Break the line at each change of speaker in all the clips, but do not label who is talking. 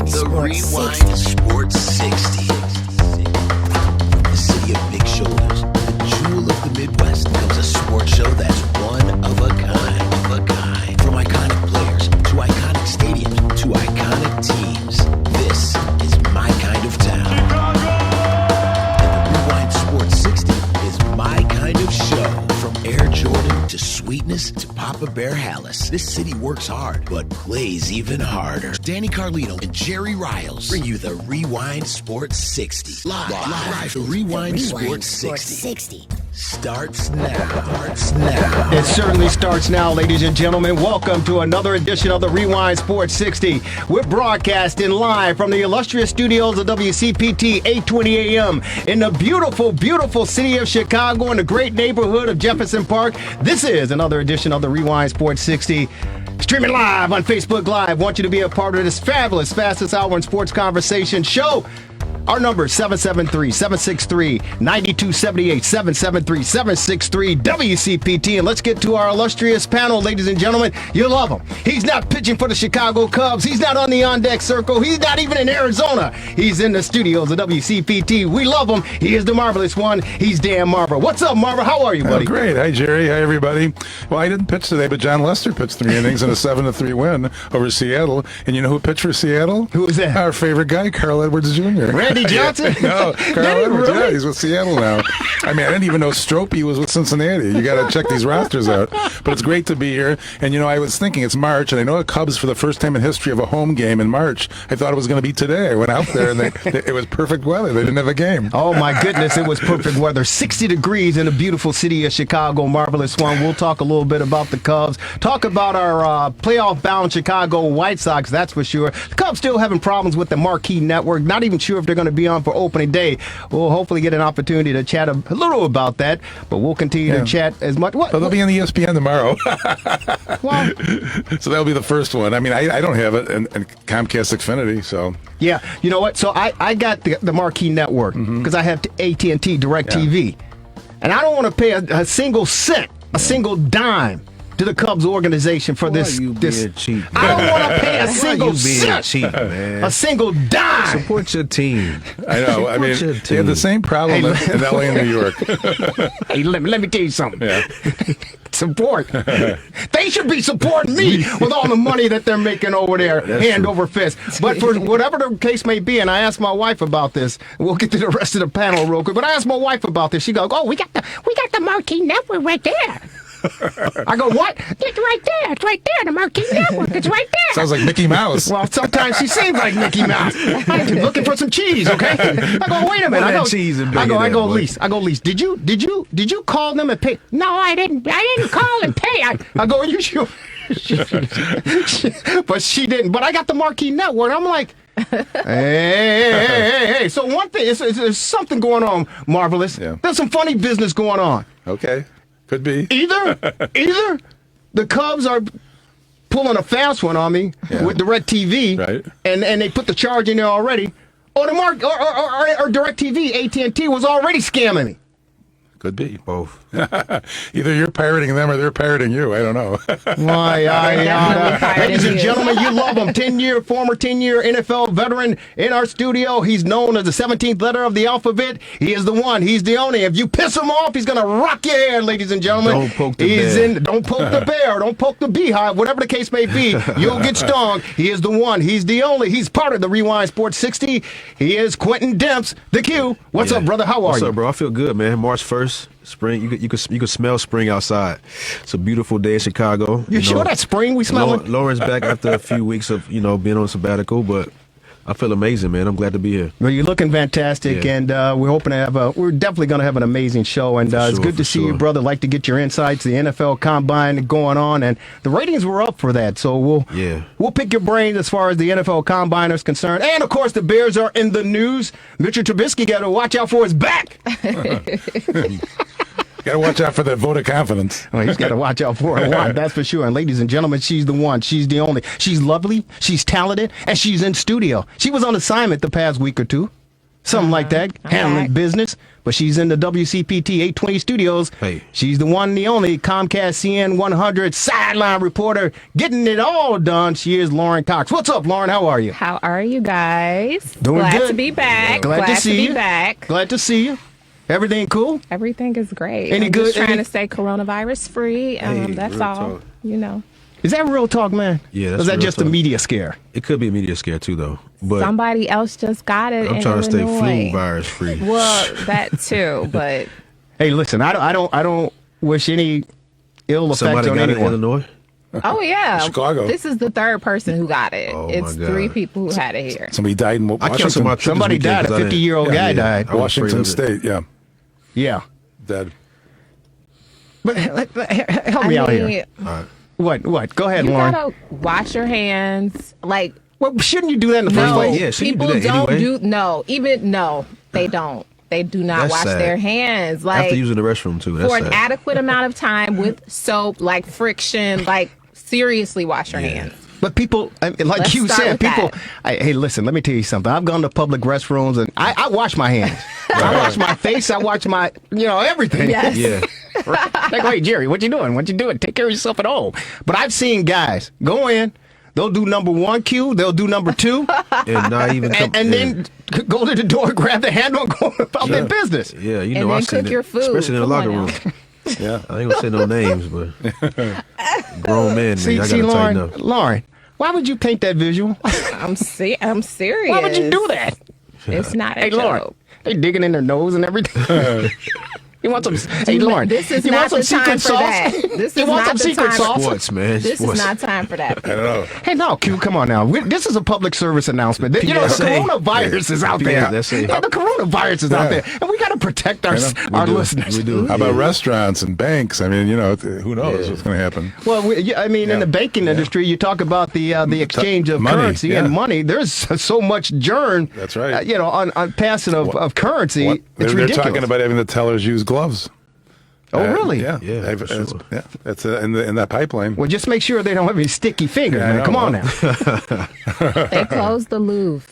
Rewind
The
Sports
Rewind
60.
Sports 60. The city of big shoulders, the jewel of the Midwest, comes a sports show that's one of a kind. From iconic players to iconic stadiums to iconic teams, this is my kind of town. And the Rewind Sports 60 is my kind of show. From Air Jordan to Sweetness to Papa Bear Hallis, this city works hard, but plays even harder. Danny Carlino and Jerry Riles bring you the Rewind Sports 60. Live. The Rewind Sports 60 starts now.
It certainly starts now, ladies and gentlemen. Welcome to another edition of the Rewind Sports 60. We're broadcasting live from the illustrious studios of WCPT 820 AM in the beautiful, beautiful city of Chicago in the great neighborhood of Jefferson Park. This is another edition of the Rewind Sports 60. Streaming live on Facebook Live. Want you to be a part of this fabulous, fastest hour in sports conversation show. Our number is 773-763-9278, 773-763-WCPT. And let's get to our illustrious panel, ladies and gentlemen. You love him. He's not pitching for the Chicago Cubs. He's not on the on-deck circle. He's not even in Arizona. He's in the studios of WCPT. We love him. He is the marvelous one. He's Dan Marver. What's up, Marver? How are you, buddy?
Oh, great. Hi, Jerry. Hi, everybody. Well, I didn't pitch today, but John Lester pitched 3 innings in a 7-3 win over Seattle. And you know who pitched for Seattle?
Who was that?
Our favorite guy, Carl Edwards Jr.
Randy Johnson?
No, Carl Edwards.
Really?
Yeah, he's with Seattle now. I mean, I didn't even know Stropey was with Cincinnati. You got to check these rosters out. But it's great to be here. And, you know, I was thinking it's March, and I know the Cubs, for the first time in history, of a home game in March. I thought it was going to be today. I went out there, and it was perfect weather. They didn't have a game.
Oh, my goodness, it was perfect weather. 60 degrees in the beautiful city of Chicago. Marvelous one. We'll talk a little bit about the Cubs. Talk about our playoff-bound Chicago White Sox, that's for sure. The Cubs still having problems with the Marquee Network. Not even sure if they're going to be on for opening day. We'll hopefully get an opportunity to chat a little about that, but we'll continue to chat as much.
But they'll be on the ESPN tomorrow.
Well,
so that'll be the first one. I mean, I don't have it in Comcast Xfinity, so.
Yeah, you know what? So I got the Marquee Network because I have AT&T DirecTV. And I don't want to pay a single cent, a single dime to the Cubs organization for this.
Cheap,
I don't want to pay a single cent,
cheap, man.
a single dime.
Support your team.
I know. I mean, they have the same problem in LA and New York.
Hey, let me tell you something.
Yeah.
Support. They should be supporting me with all the money that they're making over there, hand over fist. But for whatever the case may be, and I asked my wife about this. We'll get to the rest of the panel real quick. But I asked my wife about this. She goes, "Oh, we got the Marquee Network right there." I go, "What?" "It's right there. It's right there. The Marquee Network. It's right there."
Sounds like Mickey Mouse.
Well, sometimes she seems like Mickey Mouse. I'm looking for some cheese, okay? I go, "Wait a minute." I go, Lise. Did you call them and pay? "No, I didn't. I didn't call and pay." I go, "You sure?" But she didn't. But I got the Marquee Network. I'm like, hey. So one thing, there's something going on, Marvelous.
Yeah.
There's some funny business going on.
Okay. Could be.
Either the Cubs are pulling a fast one on me with DirecTV,
right?
And they put the charge in there already, or DirecTV, AT&T was already scamming me.
Could be both. Either you're pirating them or they're pirating you. I don't know.
Ladies and gentlemen, you love him. Former 10-year NFL veteran in our studio. He's known as the 17th letter of the alphabet. He is the one. He's the only. If you piss him off, he's going to rock your hair, ladies and gentlemen.
Don't poke the bear.
Don't poke the bear. Don't poke the beehive. Whatever the case may be, you'll get stung. He is the one. He's the only. He's part of the Rewind Sports 60. He is Quintin Demps, the Q. What's up, brother? How are you?
What's up, bro? I feel good, man. March 1st. Spring, you could smell spring outside. It's a beautiful day in Chicago.
You sure that's spring we smelling?
Lauren's back after a few weeks of being on sabbatical, but I feel amazing, man. I'm glad to be here.
Well, you're looking fantastic, and we're hoping to we're definitely going to have an amazing show. And it's good to see you, brother. Like to get your insights. The NFL Combine going on, and the ratings were up for that. So we'll pick your brains as far as the NFL Combine is concerned. And of course, the Bears are in the news. Mitchell Trubisky got to watch out for his back.
Got to watch out for that vote of confidence.
Well, he's got to watch out for her. That's for sure. And ladies and gentlemen, she's the one. She's the only. She's lovely. She's talented. And she's in studio. She was on assignment the past week or two. something like that, handling
right.
business. But she's in the WCPT 820 studios.
Hey.
She's the one and the only Comcast CN 100 sideline reporter getting it all done. She is Lauren Cox. What's up, Lauren? How are you?
How are you guys?
Doing
Glad
good.
to be back.
Glad to see
be
you.
back.
Glad to see you. Everything cool?
Everything is great.
Any
I'm
good-
just trying
any-
to stay coronavirus free. That's
real
all.
talk.
You know.
Is that real talk, man?
Yeah,
Or
that's
is that
real
just a
talk.
media scare?
It could be a media scare too, though. But
Somebody else just got it.
I'm
in
trying to stay
Illinois.
flu virus free.
Well, that too, but
Hey, listen, I don't wish any ill effect
Somebody
on
got it in
anyone.
Illinois.
oh yeah,
Chicago.
This is the third person who got it.
Oh, my
it's
God.
3 people who had it here.
Somebody died in
I
Washington.
canceled my trip.
Somebody
this weekend
died. A
'cause I didn't-
50-year-old guy died.
I was afraid
Washington
of it.
State, yeah,
Yeah.
dead.
But help me out here. What? Go ahead,
You
Lauren.
gotta wash your hands. Like
Well, shouldn't you do that in the first
no,
place?
Yeah, so you
people
do that
don't
anyway.
they don't. They do not
That's
wash
sad.
their hands. Like
After using the restroom too. That's
for an
sad.
adequate amount of time with soap, like friction, like seriously wash your hands.
But people, like
Let's
you
start
said,
with
people.
that.
Hey, listen, let me tell you something. I've gone to public restrooms and I wash my hands. I wash my face. I wash my, everything.
Yes.
Yeah.
Like, hey, Jerry, what you doing? What you doing? Take care of yourself at home. But I've seen guys go in. They'll do number 1 cue. They'll do number 2.
And not even come,
and
yeah.
then go to the door, grab the handle, and go about their business.
Yeah, you
And
know,
then
I've seen
cook
it,
your food.
especially in the
Come
locker
on
room.
now.
Yeah.
I ain't gonna say no names, but grown men, man,
See,
y'all gotta
Lauren,
tighten up.
Lauren, why would you paint that visual?
I'm serious.
Why would you do that?
It's not a
Hey,
joke.
Lauren, they digging in their nose and everything. You want some? Hey, Lauren,
This is
you
not
want some
the time
secret
for
sauce?
that. This
You
is
want
not
some
the
secret
time.
sauce?
Sports, man.
This
Sports.
is not time for that.
I don't know.
Hey, no, Q, come on now. This is a public service announcement. The
PSA.
coronavirus is out there.
PSA.
Yeah, the coronavirus is out there, and we got to protect our
We do.
listeners.
We do.
How about restaurants and banks? I mean, who knows what's going to happen?
Well, in the banking industry, you talk about the exchange of
Money,
currency
yeah.
and money. There's so much churn.
That's right.
On passing of currency,
What?
it's
They're
ridiculous.
talking about having the tellers use gloves.
Oh, really?
Yeah.
Yeah,
I've-
for
it's-
sure.
yeah. That's in that pipeline.
Well, just make sure they don't have any sticky fingers,
Yeah, I
man.
know.
Come on now.
They closed the Louvre.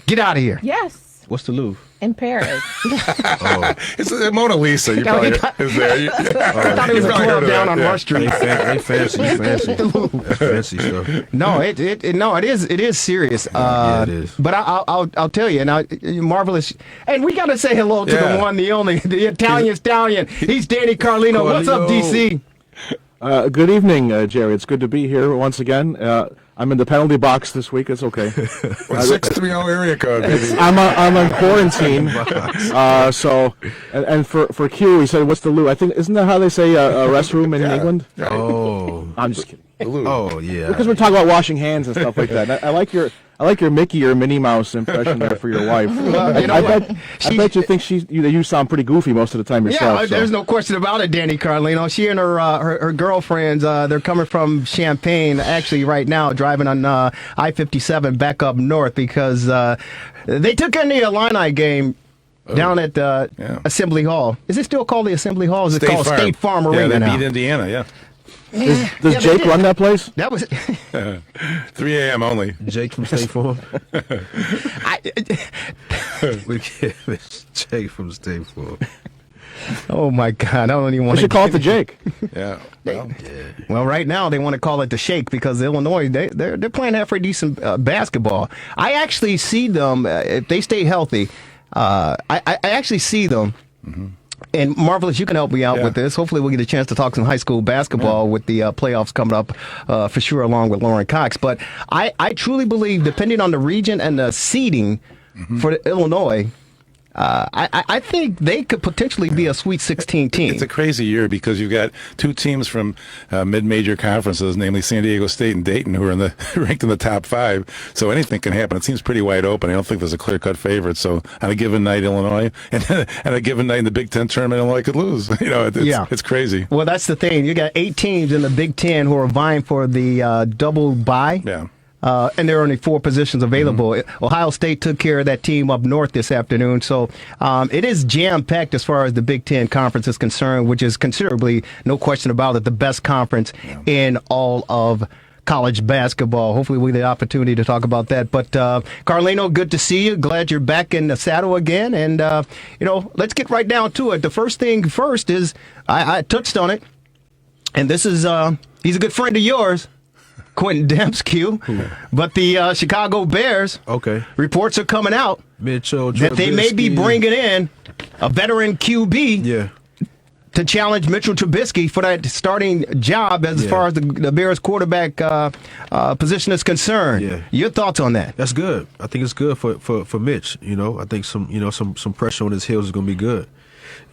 Get out of here.
Yes,
What's the Louvre?
in Paris.
It's Mona Lisa. You probably is there. You,
I thought it was a club down on Rush Street.
They fancy stuff.
No, it is serious.
Yeah, it is.
But I'll tell you now, marvelous. And we got to say hello to the one, the only, the Italian stallion. He's Danny Carlino. What's up,
Carlino.
DC?
Good evening, Jerry. It's good to be here once again. I'm in the penalty box this week. It's okay.
630 area code, baby.
I'm on quarantine. And for Q, he said, "What's the loo?" I think isn't that how they say a restroom in England?
Oh.
I'm just kidding.
Oh, yeah.
Because we're talking about washing hands and stuff like that. I like your Mickey or Minnie Mouse impression there for your wife.
Well, you know
I
what?
bet you think you sound pretty goofy most of the time yourself.
Yeah,
so.
there's no question about it, Danny Carlino. She and her girlfriends, they're coming from Champaign, actually right now, driving on I-57 back up north because they took in the Illini game down at Assembly Hall. Is it still called the Assembly Hall? Is it called State Farm Arena
they
now?
beat Indiana, yeah.
Does Jake run that place?
That was
3 a.m. only.
Jake from State Farm. We can't miss Jake from State Farm.
Oh my God! I don't even want
We should call it the Jake.
Yeah.
Well, right now they want to call it the Shake because Illinois they're playing halfway decent basketball. I actually see them if they stay healthy. I actually see them. Mm-hmm. And Marvelous, you can help me out with this. Hopefully, we'll get a chance to talk some high school basketball with the playoffs coming up for sure, along with Lauren Cox. But I truly believe, depending on the region and the seeding for Illinois, I think they could potentially be a Sweet 16 team.
It's a crazy year because you've got two teams from mid-major conferences, namely San Diego State and Dayton, who are ranked in the top 5. So anything can happen. It seems pretty wide open. I don't think there's a clear-cut favorite. So on a given night, Illinois, and a given night in the Big Ten tournament, Illinois could lose. It's crazy.
Well, that's the thing. You got 8 teams in the Big Ten who are vying for the double bye.
Yeah.
And there are only 4 positions available. Ohio State took care of that team up north this afternoon. So it is jam-packed as far as the Big Ten Conference is concerned, which is considerably, no question about it, the best conference in all of college basketball. Hopefully we get the opportunity to talk about that. But Carlino, good to see you. Glad you're back in the saddle again. And, let's get right down to it. The first thing first is I touched on it. And this is, he's a good friend of yours, Quintin Demps, Q. But the Chicago Bears, reports are coming out that they may be bringing in a veteran QB to challenge Mitchell Trubisky for that starting job as far as the Bears quarterback position is concerned.
Yeah.
Your thoughts on that?
That's good. I think it's good for Mitch. I think some pressure on his heels is going to be good.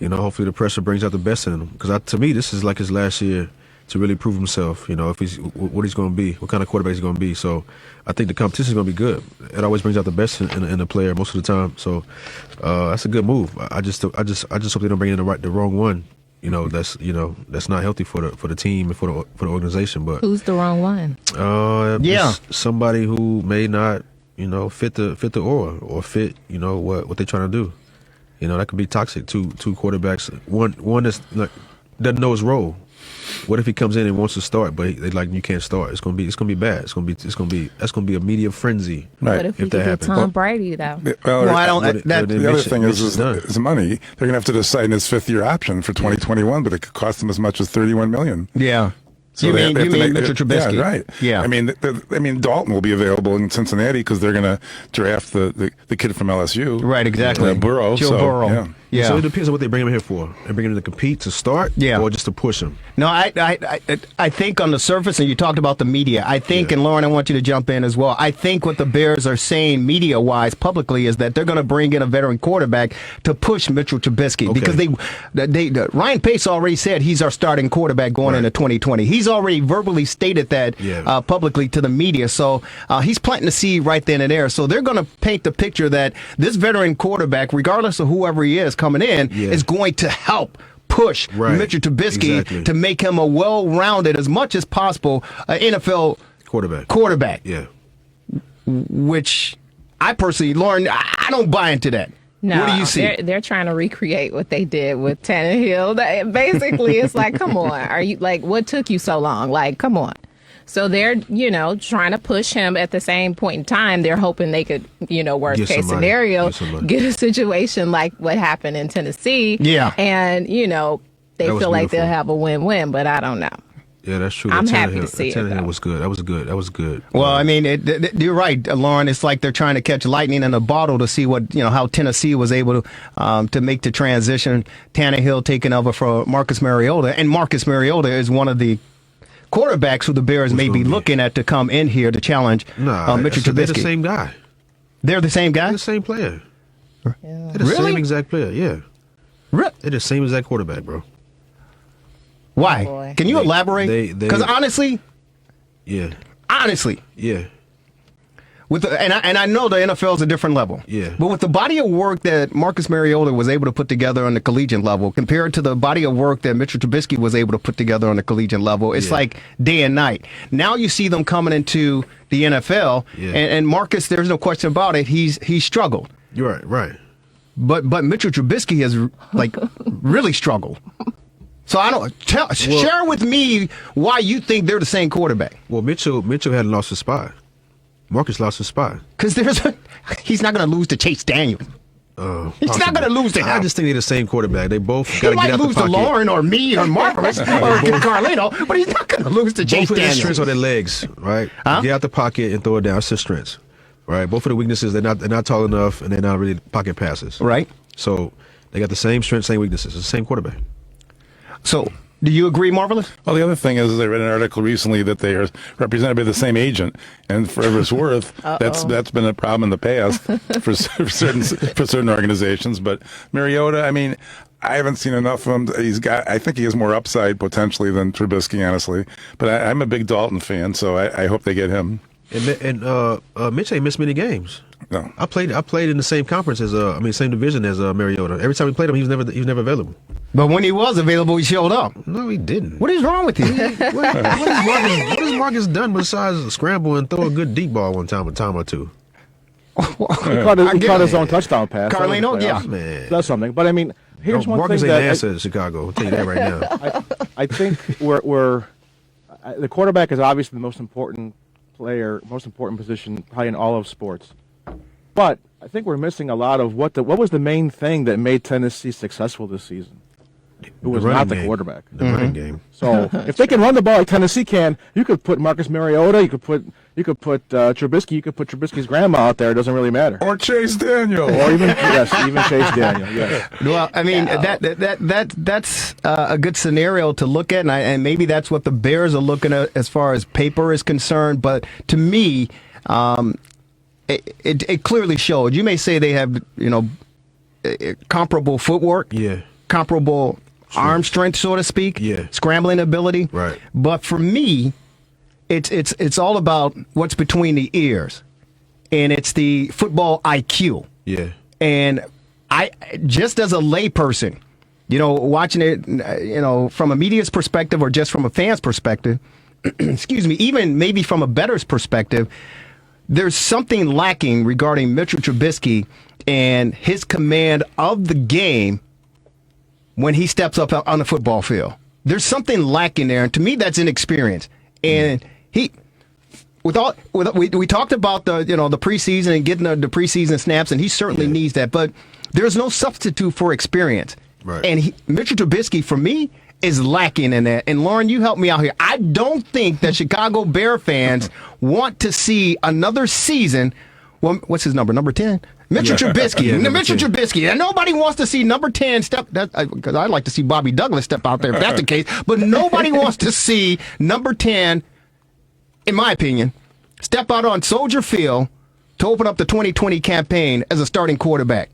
Hopefully the pressure brings out the best in him. Because to me, this is like his last year to really prove himself. If he's what he's going to be, what kind of quarterback he's going to be. So I think the competition is going to be good. It always brings out the best in a player most of the time. So that's a good move. I just hope they don't bring in the wrong one. That's not healthy for the team and for the organization. But
who's the wrong one?
Somebody who may not fit the aura or fit what they're trying to do. That could be toxic. Two quarterbacks. One that's doesn't know his role. What if he comes in and wants to start, but they like you can't start? It's gonna be bad. That's gonna be a media frenzy.
Right. What if we get Tom Brady though?
Well, I don't.
The other thing is money. They're gonna have to decide in his 5th-year option for 2021, but it could cost them as much as $31 million.
Yeah.
So
you mean Mitchell Trubisky?
Yeah, right.
Yeah.
I mean, Dalton will be available in Cincinnati because they're going to draft the kid from LSU.
Right, exactly.
Burrow.
Joe Burrow. Yeah.
So it depends on what they bring him here for. They bring him to compete, to start, or just to push him.
No, I think on the surface, and you talked about the media, I think, and Lauren, I want you to jump in as well. I think what the Bears are saying media-wise publicly is that they're going to bring in a veteran quarterback to push Mitchell Trubisky because Ryan Pace already said he's our starting quarterback going into 2020. He's already verbally stated that publicly to the media. So he's planting the seed right then and there. So they're going to paint the picture that this veteran quarterback, regardless of whoever he is coming in, is going to help push Mitchell Trubisky to make him a well-rounded, as much as possible, NFL quarterback.
Yeah.
Which I personally, Lauren, I don't buy into that.
No,
what do you see?
They're trying to recreate what they did with Tannehill. Basically, it's like, come on, are you what took you so long? Like, come on. So they're, trying to push him. At the same point in time, they're hoping they could, worst case scenario, get a situation like what happened in Tennessee.
Yeah.
And, they feel like they'll have a win-win, but I don't know.
Yeah, that's true.
I'm happy to see it.
That was good. That was good.
Well, I mean, you're right, Lauren. It's like they're trying to catch lightning in a bottle to see what how Tennessee was able to make the transition. Tannehill taking over for Marcus Mariota, and Marcus Mariota is one of the quarterbacks who the Bears may be looking at to come in here to challenge Mitchell Trubisky.
They're the same guy.
They're the same guy?
They're the same player.
Yeah.
They're the same exact player, yeah.
Really?
They're the same exact quarterback, bro.
Why?
Oh,
can you elaborate? Because honestly,
yeah.
With and I know the NFL is a different level.
Yeah.
But with the body of work that Marcus Mariota was able to put together on the collegiate level compared to the body of work that Mitchell Trubisky was able to put together on the collegiate level, it's like day and night. Now you see them coming into the NFL, and Marcus, there's no question about it, he's struggled.
You're right.
But Mitchell Trubisky has really struggled. So I don't share with me why you think they're the same quarterback.
Well, Mitchell hadn't lost his spot. Marcus lost his spot.
Because he's not going to lose to Chase Daniel. He's not going to lose to him.
I just think they're the same quarterback. They both got to get out the pocket.
He might lose to Lauren or me or Marver or Carlino, but he's not going to lose to Chase Daniel.
Both of their strengths are their legs, right? Get out the pocket and throw it down. It's their strengths, right? Both of the weaknesses, they're not tall enough and they're not really pocket passes.
Right.
So they got the same strengths, same weaknesses. It's the same quarterback.
So, do you agree, Marvelous?
Well, the other thing is I read an article recently that they are represented by the same agent, and for whatever it's worth, that's been a problem in the past for certain organizations. But Mariota, I mean, I haven't seen enough of him. I think he has more upside potentially than Trubisky, honestly. But I'm a big Dalton fan, so I hope they get him.
And Mitch ain't missed many games.
No,
I played in the same conference same division as Mariota. Every time we played him, he was never available.
But when he was available, he showed up.
No, he didn't.
What is wrong with you?
what has Marcus done besides scramble and throw a good deep ball a time or two?
He caught his own touchdown pass.
Carlino,
man.
That's something. But I mean, here's one
Marcus
thing
ain't
that
the answer in Chicago. I'll tell you that right now.
I think we're the quarterback is obviously the most important player, most important position probably in all of sports. But I think we're missing a lot of what was the main thing that made Tennessee successful this season. It was not the quarterback.
The running game.
So if they can run the ball like Tennessee can, you could put Marcus Mariota, you could put Trubisky, you could put Trubisky's grandma out there. It doesn't really matter.
Or Chase Daniel.
Or even Chase Daniel. Yes.
Well, I mean that's a good scenario to look at, and maybe that's what the Bears are looking at as far as paper is concerned. But to me, it clearly showed. You may say they have comparable footwork, comparable arm strength, so to speak, scrambling ability.
Right.
But for me, it's all about what's between the ears, and it's the football IQ.
Yeah.
And I, just as a layperson, watching it, from a media's perspective or just from a fan's perspective, excuse me, even maybe from a bettor's perspective, there's something lacking regarding Mitchell Trubisky and his command of the game when he steps up on the football field. There's something lacking there, and to me, that's inexperience. And we talked about the preseason and getting the preseason snaps, and he certainly needs that. But there's no substitute for experience.
Right.
And Mitchell Trubisky, for me, is lacking in that. And Lauren, you help me out here. I don't think that Chicago Bear fans want to see another season. Well, what's his number? Number 10. Mitchell Trubisky. Mitchell Trubisky. And nobody wants to see number 10 step, because I'd like to see Bobby Douglas step out there if that's the case. But nobody wants to see number 10, in my opinion, step out on Soldier Field to open up the 2020 campaign as a starting quarterback.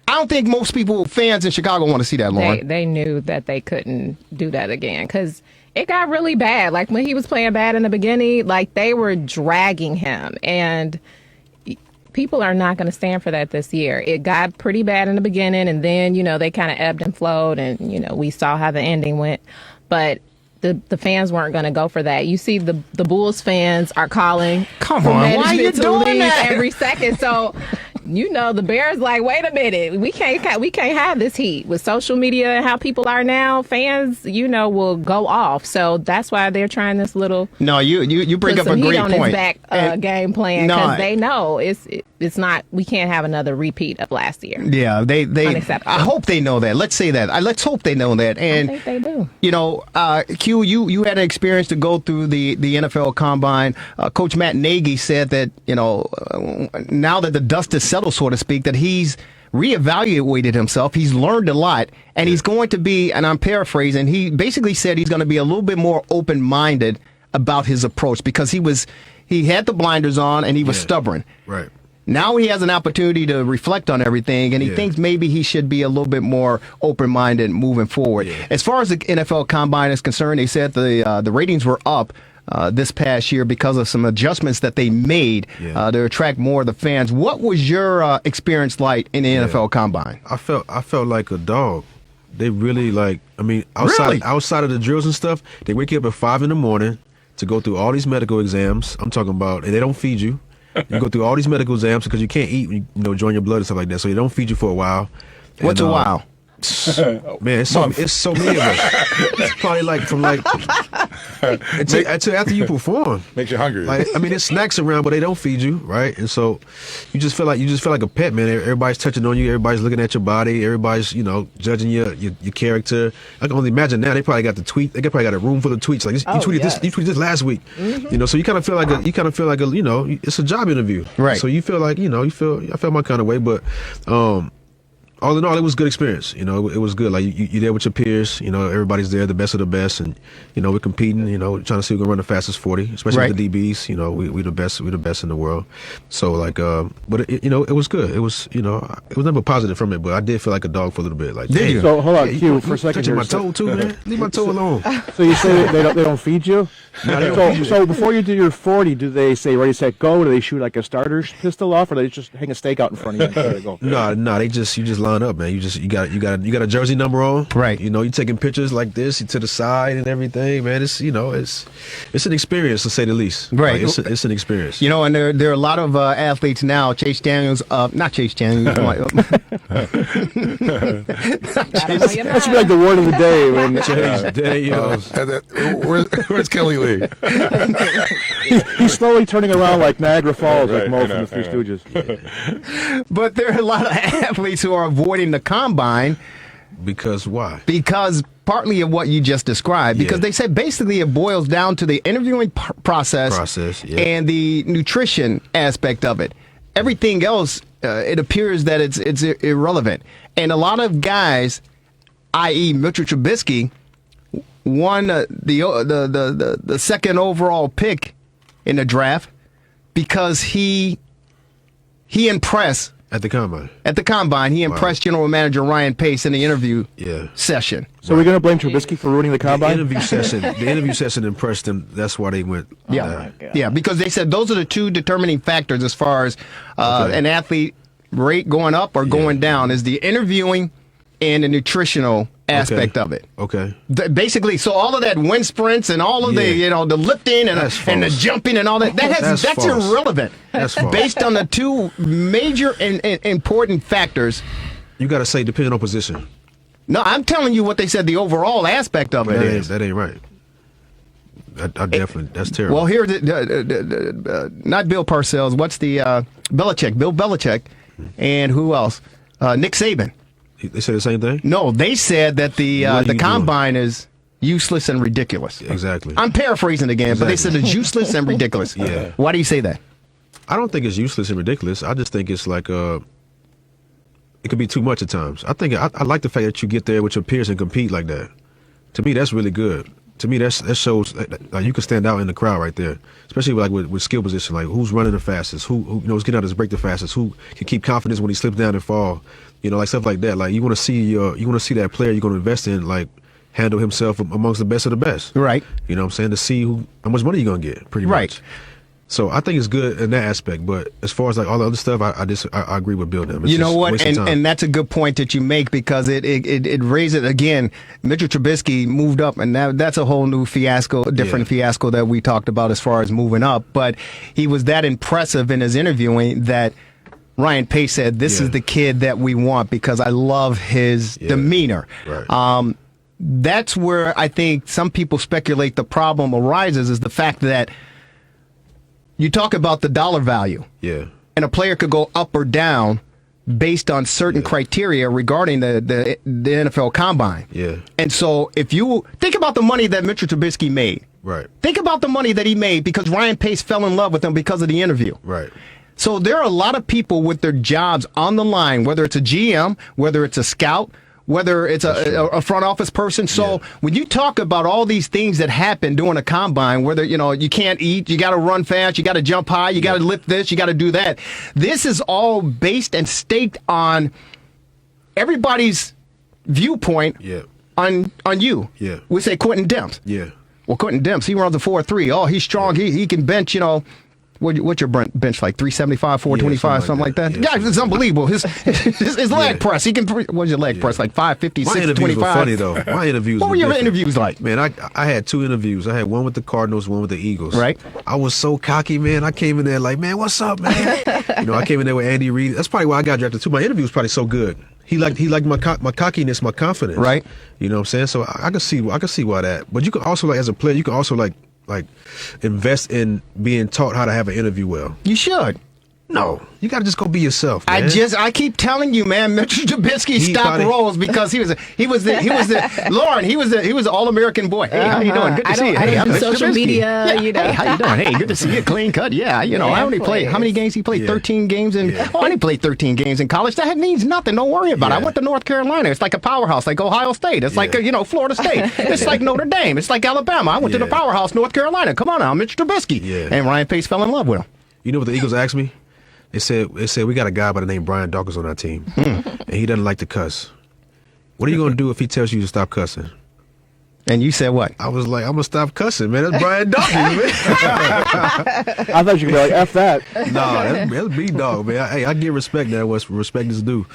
I don't think most fans in Chicago want to see that, Lauren.
They knew that they couldn't do that again because it got really bad. Like when he was playing bad in the beginning, like they were dragging him, and people are not going to stand for that this year. It got pretty bad in the beginning, and then, they kind of ebbed and flowed, and, we saw how the ending went. But the fans weren't going to go for that. You see the Bulls fans are calling
for management to leave
every second. So, the Bears like, wait a minute, we can't have this heat. With social media and how people are now, fans, will go off. So that's why they're trying this little.
No, you bring up a great point.
His back game plan, because they know it's not. We can't have another repeat of last year.
Yeah, they.
Unacceptable.
I hope they know that. Let's say that. Let's hope they know that. And
I think they do.
Q, you had an experience to go through the NFL Combine. Coach Matt Nagy said that now that the dust is settled, so to speak, that he's reevaluated himself. He's learned a lot, and he's going to be, and I'm paraphrasing, he basically said he's going to be a little bit more open-minded about his approach because he had the blinders on and he was stubborn.
Right.
Now he has an opportunity to reflect on everything, and he thinks maybe he should be a little bit more open-minded moving forward. Yeah. As far as the NFL Combine is concerned, they said the ratings were up this past year because of some adjustments that they made to attract more of the fans. What was your experience like in the NFL Combine?
I felt like a dog. They really outside of the drills and stuff, they wake you up at 5 a.m. to go through all these medical exams. I'm talking about, and they don't feed you. You go through all these medical exams because you can't eat, join your blood and stuff like that. So they don't feed you for a while.
What's a while?
Man, it's so many of us. It's probably until after you perform.
Makes you hungry.
There's snacks around, but they don't feed you, right? And so you just feel like a pet, man. Everybody's touching on you. Everybody's looking at your body. Everybody's judging your character. I can only imagine now. They probably got the tweet. They probably got a room full of tweets. Like you tweeted this last week. Mm-hmm. So you kind of feel like it's a job interview,
right?
So you feel like I felt my kind of way, but all in all, it was a good experience. It was good. Like you're there with your peers. Everybody's there, the best of the best, and we're competing. Trying to see who can run the fastest 40, especially with the DBs. We the best. We're the best in the world. So but it was good. It was it was never positive from it, but I did feel like a dog for a little bit. Like,
did you?
So hold on, Q, for a second.
Touching my toe too, man. Leave my toe alone.
So you say they don't feed you?
No, they don't feed you.
So before you do your 40, do they say ready, set, go? Do they shoot like a starter's pistol off, or do they just hang a stake out in front of you and go?
No, you just line line up, man. You got a jersey number on,
right?
You know, you taking pictures like this, you to the side and everything, man. It's it's an experience to say the least,
right?
Like, it's an experience,
you know. And there are a lot of athletes now. Chase Daniels, not Chase Daniels.
That should be like the word of the day. When
where's Kelly Lee?
he's slowly turning around like Niagara Falls, like Mo from the Three Stooges.
But there are a lot of athletes who are avoiding the combine.
Because why?
Because partly of what you just described. Because they said basically it boils down to the interviewing process and the nutrition aspect of it. Everything else, it appears that it's irrelevant. And a lot of guys, i.e. Mitchell Trubisky, won the second overall pick in the draft because he impressed
at the combine.
At the combine, he impressed General Manager Ryan Pace in the interview session.
So we're going to blame Trubisky for ruining the combine?
The interview session impressed them. That's why they went.
Yeah, because they said those are the two determining factors as far as an athlete rate going up or going down is the interviewing and the nutritional aspect of it.
Okay.
Basically, so all of that wind sprints and all of the the lifting and the jumping and all that's irrelevant.
That's false.
Based on the two major and important factors.
You got to say depending on position.
No, I'm telling you what they said. The overall aspect of it is
that ain't right. I definitely that's terrible.
Well, here, not Bill Parcells. What's the Belichick? Bill Belichick, and who else? Nick Saban.
They said the same thing?
No, they said that the combine is useless and ridiculous.
Exactly.
I'm paraphrasing again, but they said it's useless and ridiculous.
Yeah.
Why do you say that?
I don't think it's useless and ridiculous. I just think it's like it could be too much at times. I think I like the fact that you get there with your peers and compete like that. To me, that's really good. To me, that shows like you can stand out in the crowd right there, especially with skill position, like who's running the fastest, who knows getting out his break the fastest, who can keep confidence when he slips down and fall, like stuff like that. Like you want to see that player you're going to invest in, like handle himself amongst the best of the best.
Right.
You know what I'm saying? To see how much money you're going to get, pretty much. So I think it's good in that aspect, but as far as like all the other stuff, I agree with Bill. Them.
You know what, and that's a good point that you make because it raises again. Mitchell Trubisky moved up, and that's a whole new fiasco, different fiasco that we talked about as far as moving up. But he was that impressive in his interviewing that Ryan Pace said, "This is the kid that we want because I love his demeanor."
Right.
That's where I think some people speculate the problem arises is the fact that. You talk about the dollar value.
Yeah.
And a player could go up or down based on certain criteria regarding the NFL Combine.
Yeah.
And so if you think about the money that Mitchell Trubisky made.
Right.
Think about the money that he made because Ryan Pace fell in love with him because of the interview.
Right.
So there are a lot of people with their jobs on the line, whether it's a GM, whether it's a scout, whether it's a front office person. So when you talk about all these things that happen during a combine, whether, you can't eat, you got to run fast, you got to jump high, you got to lift this, you got to do that. This is all based and staked on everybody's viewpoint on you.
Yeah.
We say Quintin Demps.
Yeah.
Well, Quintin Demps, he runs a 4.3. Oh, he's strong. He can bench, what's your bench like? 375, 425, something like that? Yeah, it's unbelievable. His leg press. He can. What's your leg press like? 550, 625.
Were funny though. My interviews.
What were your interviews like?
Man, I had two interviews. I had one with the Cardinals, one with the Eagles.
Right.
I was so cocky, man. I came in there like, man, what's up, man? I came in there with Andy Reid. That's probably why I got drafted too. My interview was probably so good. He liked my cockiness, my confidence.
Right.
You know what I'm saying? So I can see why that. But you can also as a player, you can also like invest in being taught how to have an interview well.
You should.
No, you got to just go be yourself, man.
I keep telling you, man. Mitchell Trubisky stopped roles because he was the All-American boy. Hey, how you doing? Good to see you. Hey, I'm
social
Trubisky.
media.
Hey, how you doing? Hey, good to see you. Clean cut. Yeah, I only played. How many games he played? 13 games I only played 13 games in college. That means nothing. Don't worry about it. I went to North Carolina. It's like a powerhouse, like Ohio State. It's like Florida State. It's like Notre Dame. It's like Alabama. I went to the powerhouse, North Carolina. Come on now, Mitchell Trubisky.
Yeah.
And Ryan Pace fell in love with him.
You know what the Eagles asked me? They said we got a guy by the name Brian Dawkins on our team, and he doesn't like to cuss. What are you going to do if he tells you to stop cussing?
And you said what?
I was like, I'm gonna stop cussing, man. That's Brian Dawkins, man.
I thought you could be like, F that.
No, that's B-Dog, man. Hey, I give respect there. What respect is due.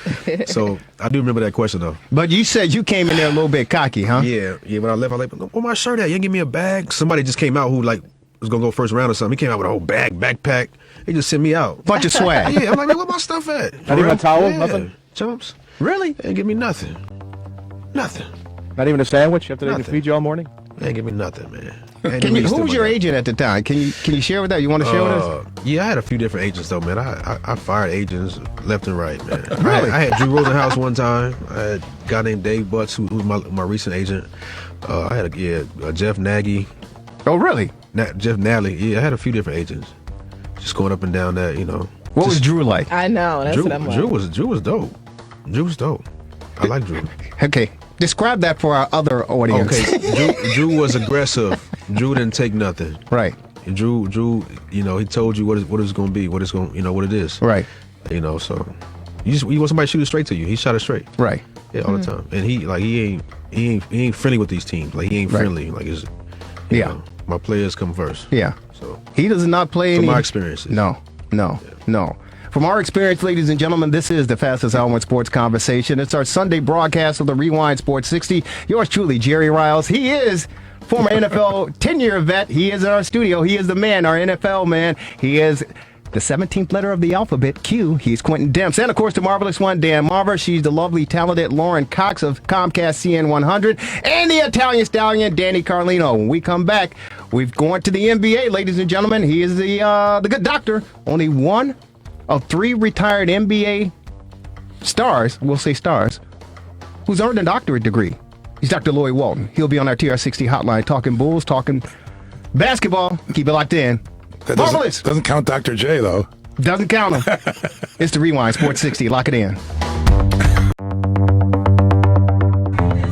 So I do remember that question though.
But you said you came in there a little bit cocky, huh?
Yeah. When I left, I was like, where my shirt at? You didn't give me a bag? Somebody just came out who like was gonna go first round or something. He came out with a whole backpack. He just sent me out.
Bunch of swag.
Yeah, I'm like, man, where my stuff at?
Not even a towel?
Yeah.
Nothing?
Chumps.
Really?
They didn't give me nothing. Nothing.
Not even a sandwich after they
Nothing.
can feed you all morning?
They didn't give me nothing, man.
Who was your agent at the time? Can you share with that? You want to share with us?
Yeah, I had a few different agents though, man. I fired agents left and right, man.
Really?
I had Drew Rosenhaus one time. I had a guy named Dave Butts, who was my recent agent. I had Jeff Nagy.
Oh, really?
Jeff Nally. Yeah, I had a few different agents. Just going up and down that, you know.
What was Drew like?
I know. That's what I'm like.
Drew was dope. Drew was dope. I like Drew.
Okay, describe that for our other audience.
Okay, Drew was aggressive. Drew didn't take nothing.
Right.
And Drew, you know, he told you what it's going to be, what it is.
Right.
You know, so you want somebody to shoot it straight to you. He shot it straight.
Right.
Yeah, all the time. And he ain't friendly with these teams. Like he ain't
Right.
friendly. Like you know, my players come first.
Yeah.
So
He does not play
from
any.
my experiences.
No. From our experience, ladies and gentlemen, this is the fastest hour in sports conversation. It's our Sunday broadcast of the Rewind Sports 60. Yours truly, Jerry Riles. He is former NFL 10-year vet. He is in our studio. He is the man, our NFL man. He is the 17th letter of the alphabet, Q. He's Quintin Demps. And, of course, the marvelous one, Dan Marver. She's the lovely, talented Lauren Cox of Comcast CN100. And the Italian Stallion, Danny Carlino. When we come back, we've gone to the NBA, ladies and gentlemen. He is the good doctor. Only one of 3 retired NBA stars, we'll say stars, who's earned a doctorate degree. He's Dr. Lloyd Walton. He'll be on our TRS60 hotline talking Bulls, talking basketball. Keep it locked in.
That
Marvelous.
doesn't count Dr. J, though.
Doesn't count him. It's the Rewind Sports 60. Lock it in.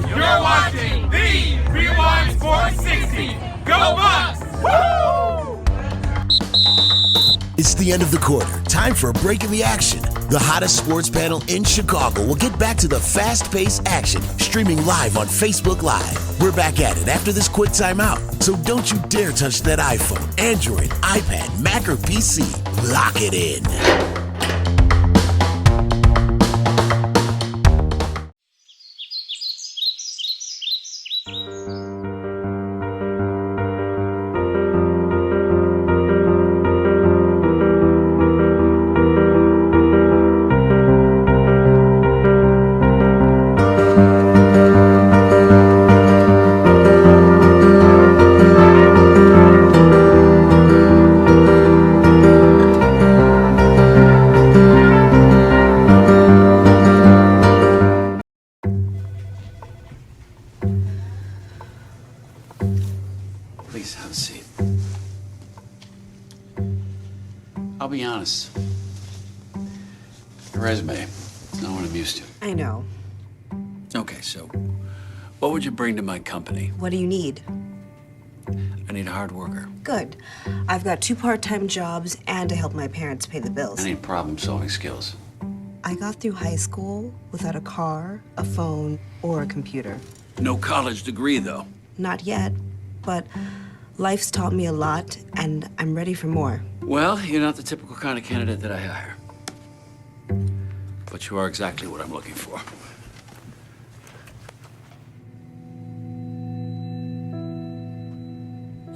You're watching the Rewind Sports 60. Go Bucks! Woo!
It's the end of the quarter. Time for a break in the action. The hottest sports panel in Chicago will get back to the fast-paced action, streaming live on Facebook Live. We're back at it after this quick timeout. So don't you dare touch that iPhone, Android, iPad, Mac, or PC. Lock it in.
Please have a seat. I'll be honest. Your resume is not what I'm used to.
I know.
Okay, so what would you bring to my company?
What do you need?
I need a hard worker.
Good. I've got 2 part-time jobs and to help my parents pay the bills.
I need problem-solving skills.
I got through high school without a car, a phone, or a computer.
No college degree, though.
Not yet, but life's taught me a lot, and I'm ready for more.
Well, you're not the typical kind of candidate that I hire. But you are exactly what I'm looking for.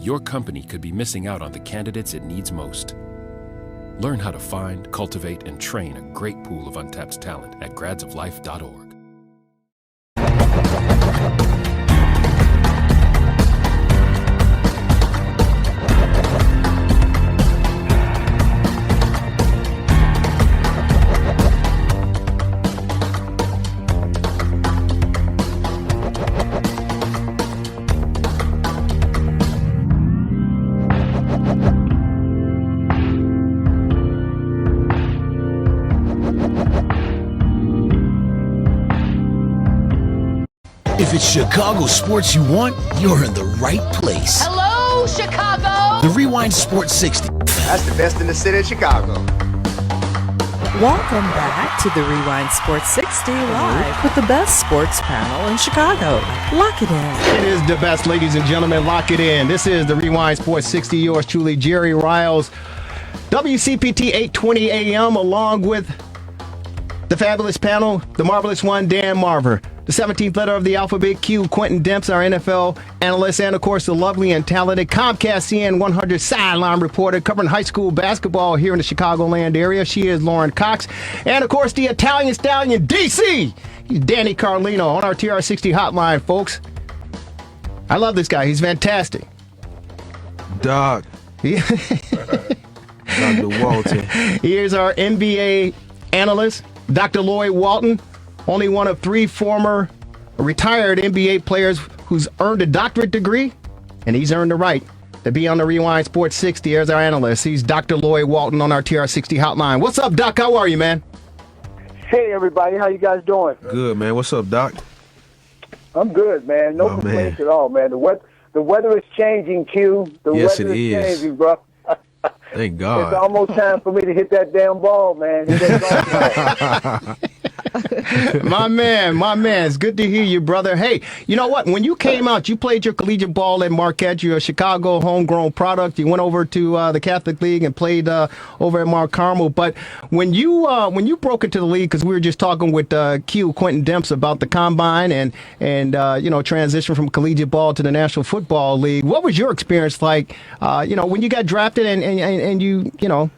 Your company could be missing out on the candidates it needs most. Learn how to find, cultivate, and train a great pool of untapped talent at gradsoflife.org.
If it's Chicago sports you want, you're in the right place.
Hello, Chicago!
The Rewind Sports 60.
That's the best in the city of Chicago.
Welcome back to the Rewind Sports 60 live with the best sports panel in Chicago. Lock it in.
It is the best, ladies and gentlemen. Lock it in. This is the Rewind Sports 60. Yours truly, Jerry Riles, WCPT 820 AM, along with the fabulous panel, the marvelous one, Dan Marver, the 17th letter of the alphabet, Q, Quintin Demps, our NFL analyst, and, of course, the lovely and talented Comcast CN 100 sideline reporter covering high school basketball here in the Chicagoland area. She is Lauren Cox. And, of course, the Italian Stallion, DC. He's Danny Carlino on our TRS60 hotline, folks. I love this guy. He's fantastic.
Doc. Dr. Walton.
Here's our NBA analyst, Dr. Lloyd Walton, only one of 3 former retired NBA players who's earned a doctorate degree, and he's earned the right to be on the Rewind Sports 60 as our analyst. He's Dr. Lloyd Walton on our TR60 hotline. What's up, Doc? How are you, man?
Hey, everybody. How you guys doing?
Good, man. What's up, Doc?
I'm good, man. No complaints at all, man. The weather is changing, Q. The
Yes,
weather
it is.
changing, bro.
Thank God.
It's almost time for me to hit that damn ball, man. Hit that golf ball.
My man. It's good to hear you, brother. Hey, you know what? When you came out, you played your collegiate ball at Marquette. You're a Chicago homegrown product. You went over to the Catholic League and played over at Mark Carmel. But when you broke into the league, because we were just talking with Q, Quintin Demps, about the combine and transition from collegiate ball to the National Football League. What was your experience like? When you got drafted and you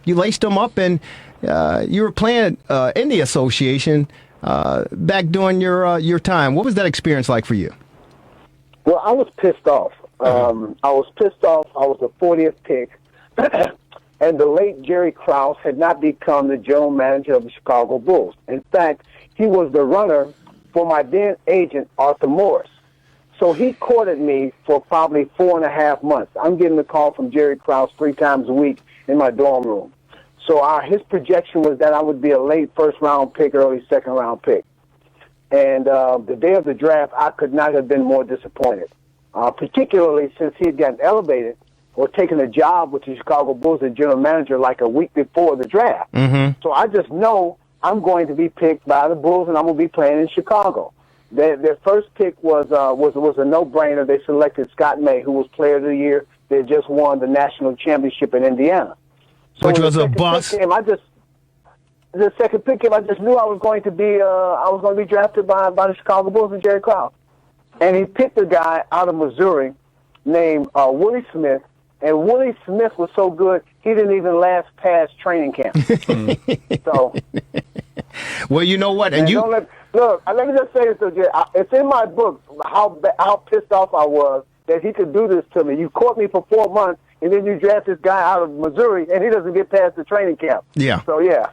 laced them up and you were playing in the association back during your time. What was that experience like for you?
Well, I was pissed off. I was the 40th pick, and the late Jerry Krause had not become the general manager of the Chicago Bulls. In fact, he was the runner for my then agent, Arthur Morris. So he courted me for probably 4.5 months. I'm getting a call from Jerry Krause 3 times a week in my dorm room. So his projection was that I would be a late first-round pick, early second-round pick. And the day of the draft, I could not have been more disappointed, particularly since he had gotten elevated or taken a job with the Chicago Bulls as general manager like a week before the draft.
Mm-hmm.
So I just know I'm going to be picked by the Bulls, and I'm going to be playing in Chicago. Their first pick was a no-brainer. They selected Scott May, who was Player of the Year. They had just won the national championship in Indiana. So
which was a bust.
The second pick came, I just knew I was going to be drafted by the Chicago Bulls and Jerry Krause. And he picked a guy out of Missouri named Willie Smith. And Willie Smith was so good, he didn't even last past training camp. So,
well, you know what? And
look, let me just say this to Jerry. It's in my book how pissed off I was that he could do this to me. You caught me for 4 months, and then you draft this guy out of Missouri, and he doesn't get past the training camp.
Yeah.
So
yeah.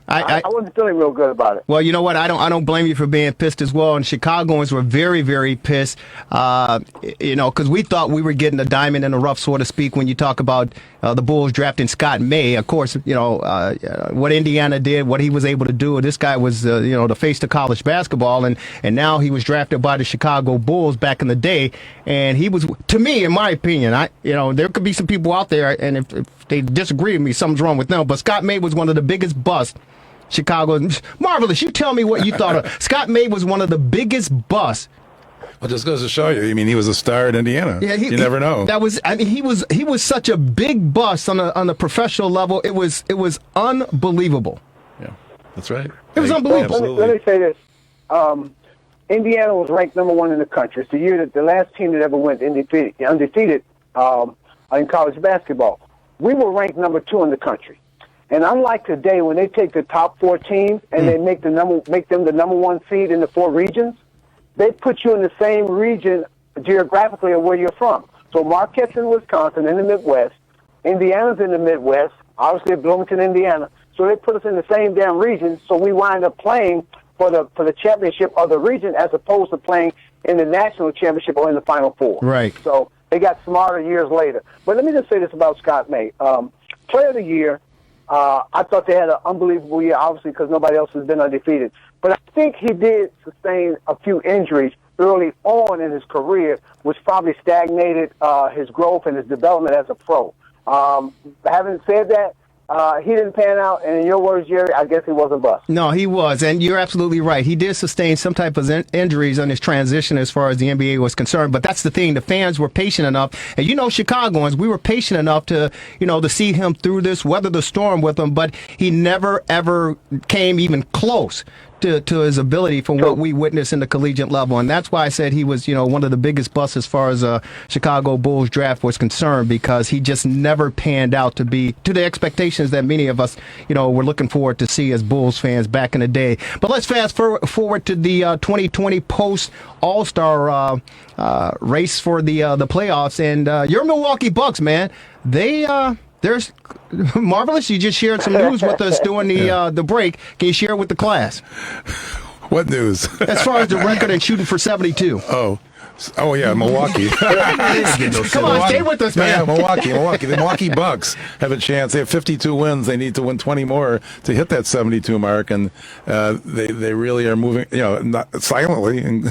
I wasn't feeling real good about it.
Well, you know what? I don't blame you for being pissed as well. And Chicagoans were very, very pissed. Because we thought we were getting a diamond in the rough, so to speak. When you talk about the Bulls drafting Scott May, of course, what Indiana did, what he was able to do. This guy was, the face to college basketball, and now he was drafted by the Chicago Bulls back in the day, and he was, to me, in my opinion, there could be some people out there, and if they disagree with me, something's wrong with them. But Scott May was one of the biggest busts. Chicago, marvelous. You tell me what you thought of. Scott May was one of the biggest busts.
Well, just goes to show you. I mean, he was a star in Indiana. Yeah, you never know.
He was such a big bust on the professional level. It was unbelievable.
Yeah, that's right.
It was unbelievable.
Let me say this. Indiana was ranked number 1 in the country. It's the year that the last team that ever went undefeated in college basketball. We were ranked number 2 in the country. And unlike today, when they take the top 4 teams and they make them the number 1 seed in the 4 regions, they put you in the same region geographically of where you're from. So Marquette's in Wisconsin, in the Midwest. Indiana's in the Midwest, obviously Bloomington, Indiana. So they put us in the same damn region, so we wind up playing for the championship of the region as opposed to playing in the national championship or in the Final Four.
Right.
So they got smarter years later. But let me just say this about Scott May. Player of the Year, I thought they had an unbelievable year, obviously, because nobody else has been undefeated. But I think he did sustain a few injuries early on in his career, which probably stagnated his growth and his development as a pro. Having said that, he didn't pan out, and in your words, Jerry, I guess he was a bust.
No, he was, and you're absolutely right. He did sustain some type of injuries on his transition as far as the NBA was concerned, but that's the thing. The fans were patient enough, and Chicagoans, we were patient enough to, to see him through this, weather the storm with him, but he never, ever came even close to his ability from what we witnessed in the collegiate level. And that's why I said he was, one of the biggest busts as far as Chicago Bulls draft was concerned, because he just never panned out to be to the expectations that many of us, were looking forward to see as Bulls fans back in the day. But let's fast forward to the 2020 post All-Star race for the playoffs. And your Milwaukee Bucks, man, there's Marvelous. You just shared some news with us during the break. Can you share it with the class?
What news?
As far as the record and shooting for 72.
Oh yeah, Milwaukee.
Come on, stay with us, man.
Yeah, Milwaukee. The Milwaukee Bucks have a chance. They have 52 wins. They need to win 20 more to hit that 72 mark, and they really are moving. Not silently, and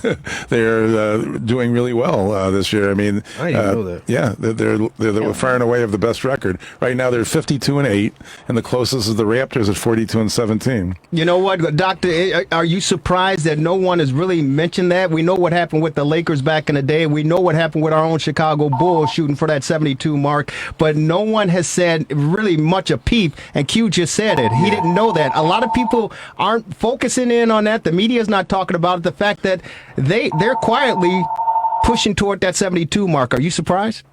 they're doing really well this year. I mean,
I didn't know that.
Yeah, they're far and away have the best record right now. They're 52-8, and the closest is the Raptors at 42-17.
You know what, Doctor? Are you surprised that no one has really mentioned that? We know what happened with the Lakers back in the day. We know what happened with our own Chicago Bulls shooting for that 72 mark, but no one has said really much a peep, and Q just said it. He didn't know that. A lot of people aren't focusing in on that. The media's not talking about it. The fact that they're quietly pushing toward that 72 mark. Are you surprised?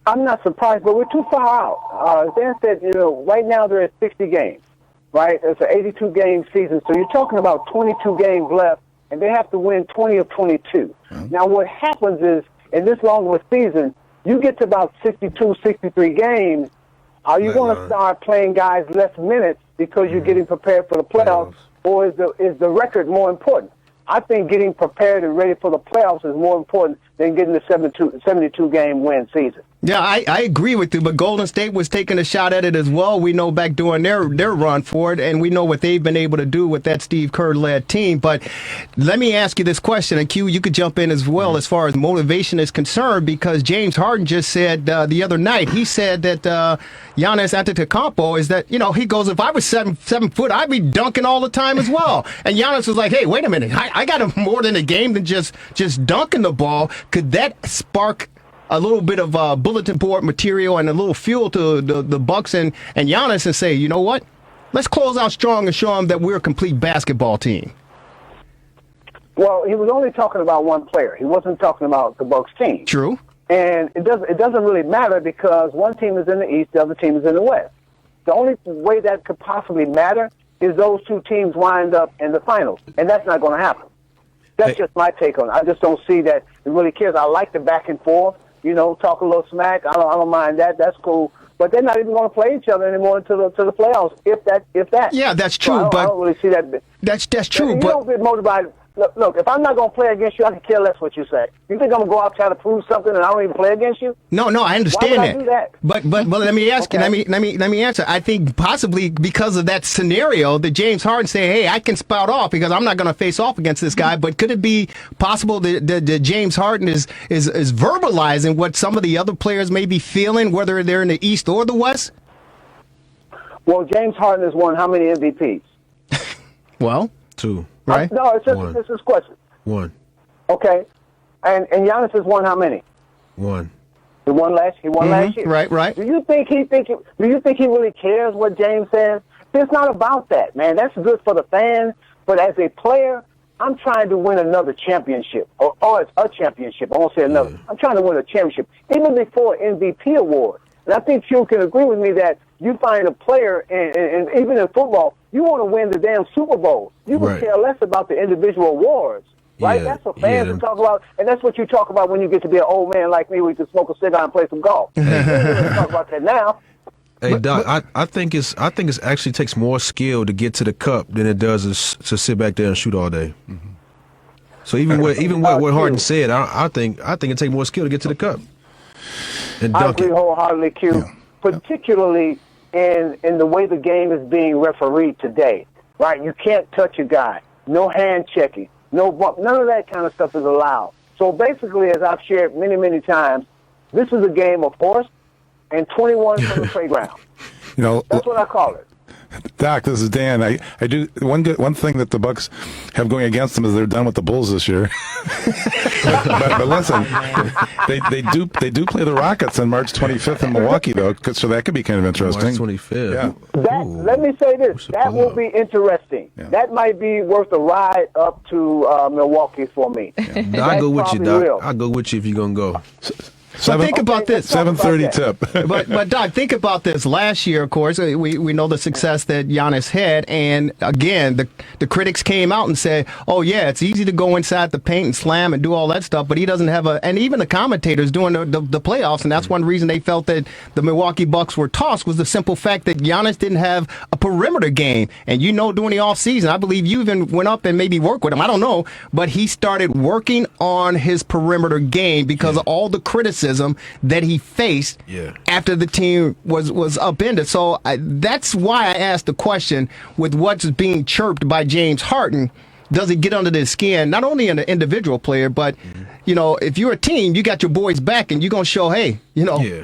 I'm not surprised, but we're too far out. Dan said, right now they're at 60 games, right? It's an 82-game season, so you're talking about 22 games left, and they have to win 20 of 22. Now, what happens is, in this long of a season, you get to about 62, 63 games, are you going to start playing guys less minutes because you're getting prepared for the playoffs, or is the record more important? I think getting prepared and ready for the playoffs is more important than getting the 72-game win season.
Yeah, I agree with you, but Golden State was taking a shot at it as well. We know back during their run for it, and we know what they've been able to do with that Steve Kerr-led team. But let me ask you this question, and Q, you could jump in as well as far as motivation is concerned, because James Harden just said the other night, he said that Giannis Antetokounmpo is that, he goes, if I was 7 foot, I'd be dunking all the time as well. And Giannis was like, hey, wait a minute, I got more than a game than just dunking the ball. Could that spark a little bit of bulletin board material and a little fuel to the Bucks and Giannis and say, you know what? Let's close out strong and show them that we're a complete basketball team.
Well, he was only talking about one player. He wasn't talking about the Bucks team.
True.
And it doesn't really matter because one team is in the East, the other team is in the West. The only way that could possibly matter is those two teams wind up in the finals, and that's not going to happen. That's just my take on it. I just don't see that it really cares. I like the back and forth. Talk a little smack. I don't mind that. That's cool. But they're not even going to play each other anymore until the playoffs. If that.
Yeah, that's true.
So I don't really see that.
That's true.
You
but
don't get motivated. Look, if I'm not going to play against you, I can care less what you say. You think I'm going to go out trying to prove something and I don't even play against you?
No, I understand
Why would I do that?
But let me ask you. Let me answer. I think possibly because of that scenario that James Harden say, hey, I can spout off because I'm not going to face off against this guy. But could it be possible that James Harden is verbalizing what some of the other players may be feeling, whether they're in the East or the West?
Well, James Harden has won how many MVPs?
Well,
2.
Right?
No, it's just this question.
1.
Okay. And Giannis has won how many?
1.
He won last year.
Right.
Do you think he really cares what James says? It's not about that, man. That's good for the fans, but as a player, I'm trying to win another championship, or it's a championship. I won't say another. I'm trying to win a championship, even before MVP award. And I think you can agree with me that you find a player, and even in football, you want to win the damn Super Bowl. You can care less about the individual awards, right?
Yeah,
that's what fans talk about, and that's what you talk about when you get to be an old man like me, where you can smoke a cigar and play some golf. We don't really talk about that now.
Hey Doc, I think it's actually takes more skill to get to the cup than it does to sit back there and shoot all day. Mm-hmm. So even what Harden said, I think it takes more skill to get to the cup. And
I agree wholeheartedly, Q. Yeah. Particularly in the way the game is being refereed today, right? You can't touch a guy, no hand checking, no bump, none of that kind of stuff is allowed. So basically, as I've shared many, many times, this is a game of horse and 21 from the playground. That's what I call it.
Doc, this is Dan. I do one thing that the Bucks have going against them is they're done with the Bulls this year. but listen, they do play the Rockets on March 25th in Milwaukee though, so that could be kind of interesting.
March 25th.
Yeah.
Let me say this. That will be interesting. Yeah. That might be worth a ride up to Milwaukee for me.
Yeah. I'll go with you, Doc. I'll go with you if you're gonna go.
So think about this.
7:30 tip.
but Doc, think about this. Last year, of course, we know the success that Giannis had, and again, the critics came out and said, "Oh yeah, it's easy to go inside the paint and slam and do all that stuff," but he doesn't have and even the commentators during the playoffs, and that's one reason they felt that the Milwaukee Bucks were tossed was the simple fact that Giannis didn't have a perimeter game. And during the offseason, I believe you even went up and maybe worked with him. I don't know, but he started working on his perimeter game because of all the criticism that he faced after the team was upended. So that's why I asked the question with what's being chirped by James Harden. Does it get under their skin, not only in an individual player, but, if you're a team, you got your boys back and you're going to show, hey,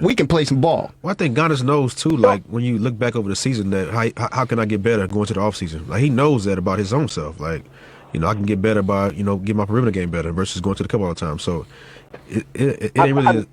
we can play some ball.
Well, I think Giannis knows, too, like, when you look back over the season, that how can I get better going to the offseason? Like, he knows that about his own self. Like, I can get better by, get my perimeter game better versus going to the cup all the time. So, it ain't really...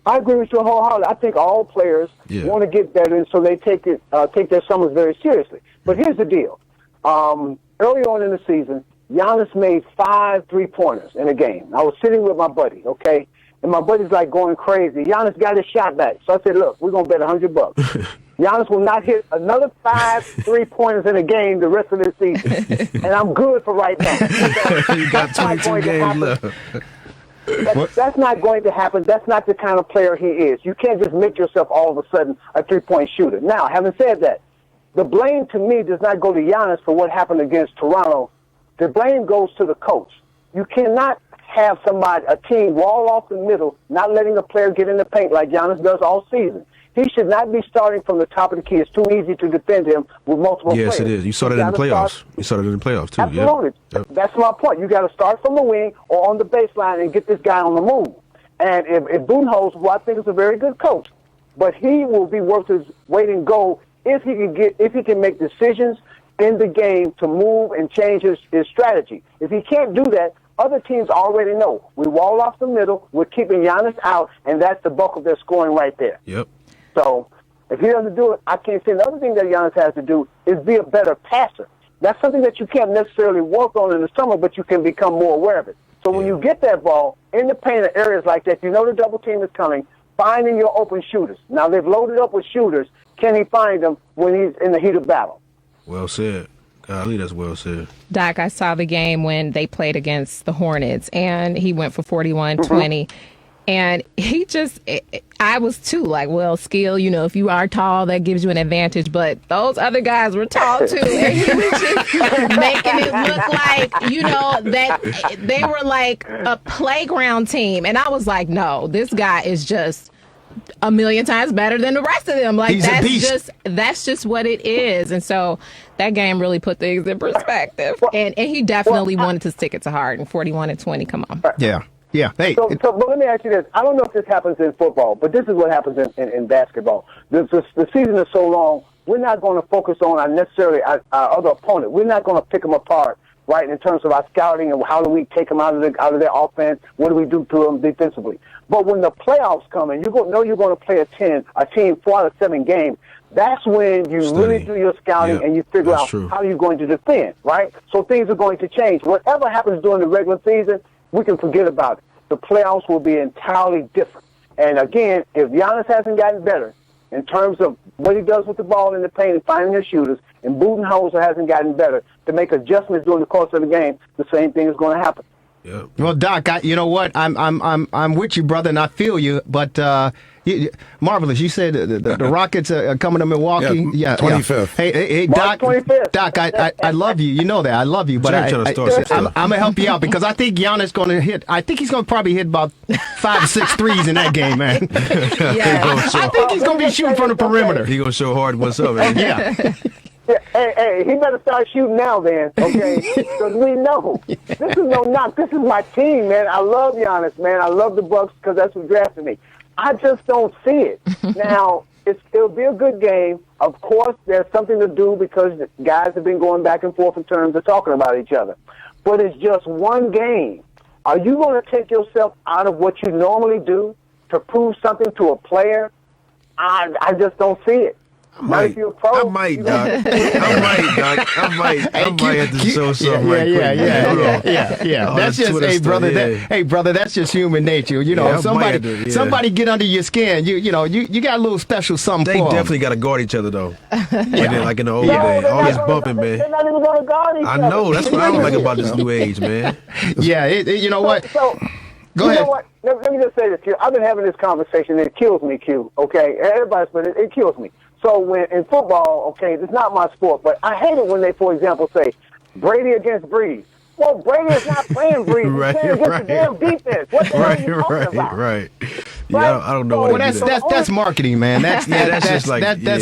I agree with you wholeheartedly. I think all players want to get better, and so they take their summers very seriously. But here's the deal. Early on in the season, Giannis made 5 3-pointers in a game. I was sitting with my buddy, okay? And my buddy's like going crazy. Giannis got his shot back. So I said, look, we're going to bet $100. Giannis will not hit another 5 3-pointers in a game the rest of this season. And I'm good for right now.
You got 22 games left.
That's not going to happen. That's not the kind of player he is. You can't just make yourself all of a sudden a 3-point shooter. Now, having said that, the blame to me does not go to Giannis for what happened against Toronto. The blame goes to the coach. You cannot have a team wall off the middle, not letting a player get in the paint like Giannis does all season. He should not be starting from the top of the key. It's too easy to defend him with multiple players.
Yes, it is. You saw that in the playoffs. You saw that in the playoffs, too.
Absolutely. Yep. That's my point. You got to start from the wing or on the baseline and get this guy on the move. And if Budenholzer, who I think is a very good coach, but he will be worth his weight in gold if he can make decisions in the game to move and change his strategy. If he can't do that, other teams already know. We wall off the middle, we're keeping Giannis out, and that's the bulk of their scoring right there.
Yep.
So if he doesn't do it, I can't say. The other thing that Giannis has to do is be a better passer. That's something that you can't necessarily work on in the summer, but you can become more aware of it. So when you get that ball in the paint in areas like that, the double team is coming, finding your open shooters. Now they've loaded up with shooters. Can he find them when he's in the heat of battle?
Well said. Golly, that's well said.
Doc, I saw the game when they played against the Hornets, and he went for 41-20. And I was too, like, well, skill, if you are tall, that gives you an advantage. But those other guys were tall, too. And he was just making it look like, that they were like a playground team. And I was like, no, this guy is just a million times better than the rest of them. Like, that's just what it is. And so that game really put things in perspective. And he definitely wanted to stick it to Harden. 41-20, come on.
Yeah. Yeah. Hey.
So, but let me ask you this. I don't know if this happens in football, but this is what happens in basketball. The season is so long, we're not going to focus on our other opponent. We're not going to pick them apart, right, in terms of our scouting and how do we take them out of their offense, what do we do to them defensively. But when the playoffs come and you're going to play a team 4 out of 7 games, that's when you really do your scouting and you figure out how you're going to defend, right? So things are going to change. Whatever happens during the regular season, we can forget about it. The playoffs will be entirely different. And again, if Giannis hasn't gotten better in terms of what he does with the ball in the paint and finding his shooters, and Budenholzer hasn't gotten better to make adjustments during the course of the game, the same thing is going to happen.
Yep.
Well, Doc, you know what? I'm with you, brother, and I feel you. But Marvelous, you said the Rockets are coming to Milwaukee.
Yeah, 25th.
Hey, Doc. 25th. Doc, I love you. You know that I love you. But I'm gonna help you out because I think Giannis gonna hit. I think he's gonna probably hit about 5 or 6 threes in that game, man. I think he's gonna be shooting from the perimeter.
He gonna show Harden what's up, man.
Yeah.
Hey, he better start shooting now then, okay? Because we know. This is no knock. This is my team, man. I love Giannis, man. I love the Bucks because that's what drafted me. I just don't see it. Now, It'll be a good game. Of course, there's something to do because the guys have been going back and forth in terms of talking about each other. But it's just one game. Are you going to take yourself out of what you normally do to prove something to a player? I just don't see it.
I might, Doc. I might have to show something
Yeah. That's just, hey, brother. Hey, brother. That's just human nature. You know, somebody get under your skin. You got a little special something.
They
for
definitely got to guard each other though. Like in the old days, always bumping, man.
They're not even going to guard each other.
I know. That's what I don't like about this new age, man.
Yeah. You know what?
So,
Go ahead.
You know what? Let me just say this, Q. I've been having this conversation, and it kills me, Q. Okay, everybody's, but it kills me. So when in football, okay, it's not my sport, but I hate it when they, for example, say Brady against Breeze. Well, Brady is not playing Breeze. He's playing against the damn defense. What the hell are you talking about?
Right. Yeah, I don't know.
Well, that's marketing, man. That's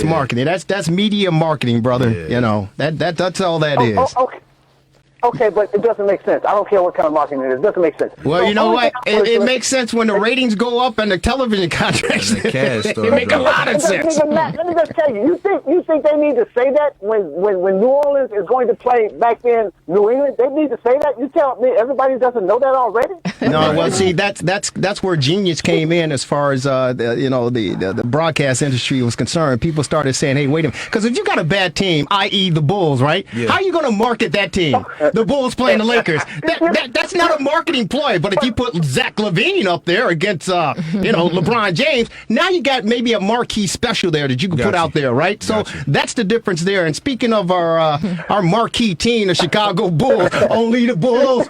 marketing. That's media marketing, brother.
Yeah.
You know that's all that is.
Okay, but it doesn't make sense. I don't care what kind of marketing it is. It doesn't make sense.
Well, you know what? It makes sense when the ratings go up and the television contracts. It makes a lot of sense.
Let me just tell you. You think they need to say that when New Orleans is going to play back then New England? They need to say that? You tell me everybody doesn't know that already?
No, well, see, that's where genius came in as far as the broadcast industry was concerned. People started saying, "Hey, wait a minute," because if you got a bad team, i.e., the Bulls, right? Yeah. How are you going to market that team? The Bulls playing the Lakers. That's not a marketing ploy. But if you put Zach LaVine up there against LeBron James, now you got maybe a marquee special there that you can put out there, right? So that's the difference there. And speaking of our marquee team, the Chicago Bulls, only the Bulls,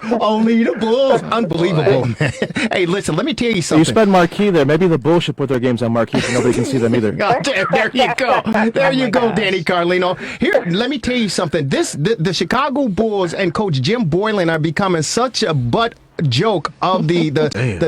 unbelievable, man. Hey, listen, let me tell you something.
You spend marquee there. Maybe the Bulls should put their games on marquee so nobody can see them either.
There you go. There you go, Danny Carlino. Here, let me tell you something. The Chicago Bulls and Coach Jim Boylen are becoming such a butt joke of the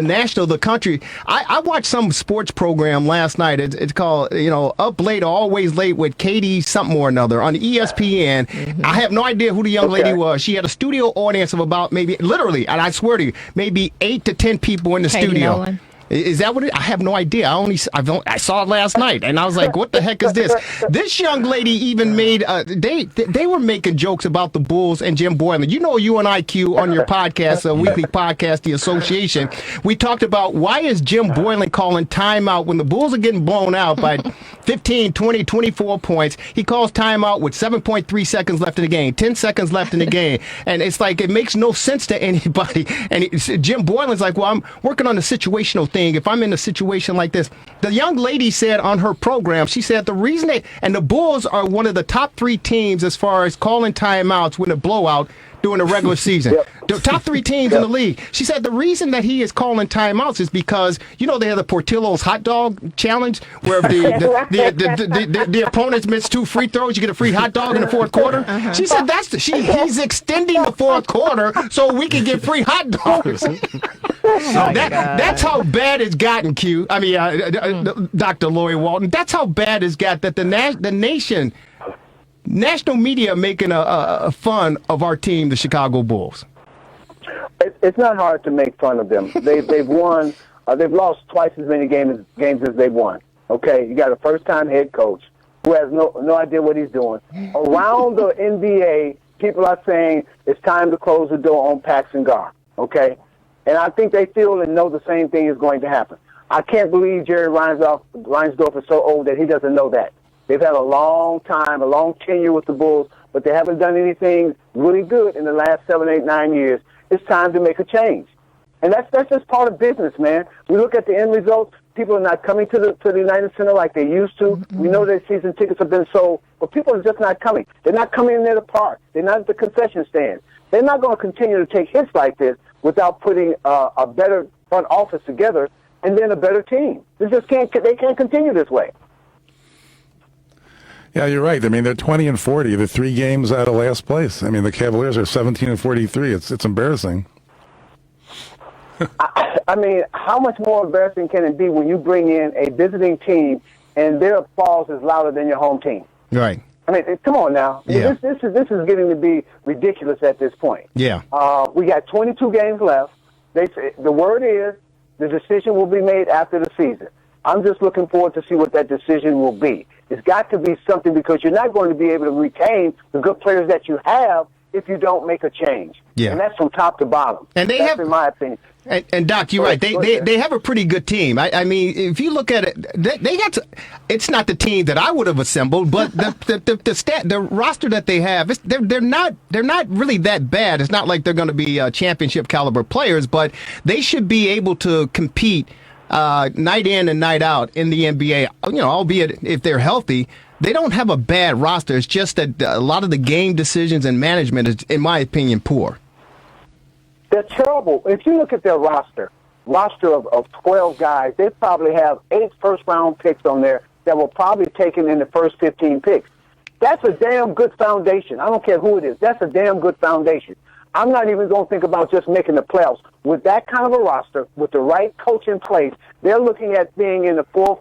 national, the country. I watched some sports program last night. It's called, Up Late or Always Late with Katie something or another on ESPN. Mm-hmm. I have no idea who the young lady was. She had a studio audience of about maybe, literally, and I swear to you, maybe 8 to 10 people in the studio. Nolan. Is that what it is? I have no idea. I saw it last night, and I was like, what the heck is this? This young lady even made, they were making jokes about the Bulls and Jim Boylen. You and IQ on your podcast, a weekly podcast, The Association, we talked about why is Jim Boylen calling timeout when the Bulls are getting blown out by 15, 20, 24 points. He calls timeout with 7.3 seconds left in the game, 10 seconds left in the game. And it's like, it makes no sense to anybody. And Jim Boylen's like, well, I'm working on a situational thing. If I'm in a situation like this, the young lady said on her program, she said the reason and the Bulls are one of the top 3 teams as far as calling timeouts when a blowout during the regular season. Yep. The top 3 teams in the league. She said the reason that he is calling timeouts is because, they have the Portillo's hot dog challenge where the opponents miss 2 free throws, you get a free hot dog in the fourth quarter. Uh-huh. She said he's extending the fourth quarter so we can get free hot dogs. That's how bad it's gotten, Q. I mean, Dr. Lloyd Walton. That's how bad it's got that the national media making a fun of our team, the Chicago Bulls.
It's not hard to make fun of them. They've won. They've lost twice as many games as they've won. Okay, you got a first-time head coach who has no idea what he's doing. Around the NBA, people are saying it's time to close the door on Paxson Gar. Okay, and I think they feel and know the same thing is going to happen. I can't believe Jerry Reinsdorf is so old that he doesn't know that. They've had a long time, a long tenure with the Bulls, but they haven't done anything really good in the last 7, 8, 9 years. It's time to make a change. And that's just part of business, man. We look at the end results. People are not coming to the United Center like they used to. Mm-hmm. We know that season tickets have been sold, but people are just not coming. They're not coming in there to park. They're not at the concession stand. They're not going to continue to take hits like this without putting a better front office together and then a better team. They can't continue this way.
Yeah, you're right. I mean, they're 20-40. They're 3 games out of last place. I mean, the Cavaliers are 17-43. It's embarrassing.
I mean, how much more embarrassing can it be when you bring in a visiting team and their applause is louder than your home team?
Right.
I mean, come on now. Yeah. This is getting to be ridiculous at this point.
Yeah.
We got 22 games left. The word is the decision will be made after the season. I'm just looking forward to see what that decision will be. It's got to be something because you're not going to be able to retain the good players that you have if you don't make a change.
Yeah.
And that's from top to bottom.
And they
that's
have,
in my opinion.
And Doc, you're right. They have a pretty good team. I mean, if you look at it, they got to, it's not the team that I would have assembled, but the roster that they have, they're not really that bad. It's not like they're going to be championship caliber players, but they should be able to compete night in and night out in the NBA. You know, albeit if they're healthy. They don't have a bad roster. It's just that a lot of the game decisions and management is, in my opinion, poor.
They're terrible. If you look at their roster of 12 guys, they probably have 8 first-round picks on there that were probably taken in the first 15 picks. That's a damn good foundation. I don't care who it is. That's a damn good foundation. I'm not even going to think about just making the playoffs. With that kind of a roster, with the right coach in place, they're looking at being in the fourth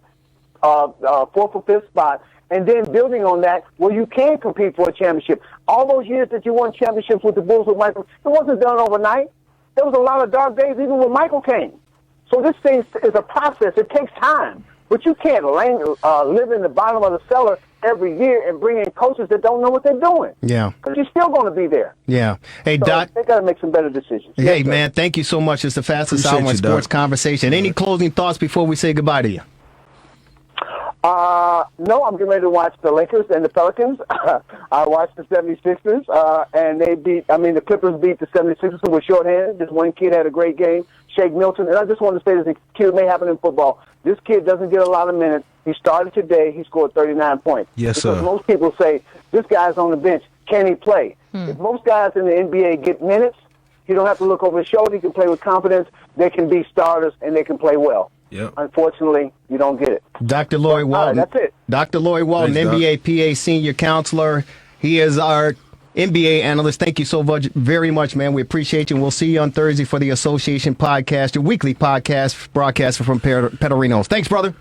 or fifth spot, and then building on that where you can compete for a championship. All those years that you won championships with the Bulls with Michael, it wasn't done overnight. There was a lot of dark days even when Michael came. So this thing is a process. It takes time. But you can't live in the bottom of the cellar every year and bring in coaches that don't know what they're doing.
Yeah.
Because you're still going to be there.
Yeah. Hey,
so
Doc.
They got to make some better decisions.
Hey, yes, man, thank you so much. It's the fastest hour in sports conversation. Any closing thoughts before we say goodbye to you?
No, I'm getting ready to watch the Lakers and the Pelicans. I watched the 76ers, and the Clippers beat the 76ers with shorthanded. This one kid had a great game, Shake Milton. And I just want to say this, a kid may happen in football. This kid doesn't get a lot of minutes. He started today. He scored 39 points.
Yes,
because
sir.
Most people say, this guy's on the bench. Can he play? If most guys in the NBA get minutes, he don't have to look over his shoulder. He can play with confidence. They can be starters, and they can play well.
Yep.
Unfortunately, you don't get it.
Dr. Lloyd Walton.
That's it.
Dr. Lloyd Walton,
Thanks,
NBAPA senior counselor. He is our NBA analyst. Thank you so much, very much, man. We appreciate you. And we'll see you on Thursday for the Association podcast, your weekly podcast, broadcasting from Petalino. Thanks, brother.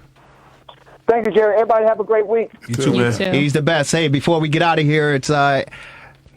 Thank you, Jerry. Everybody have a great week.
You too, man.
too.
He's the best. Hey, before we get out of here, it's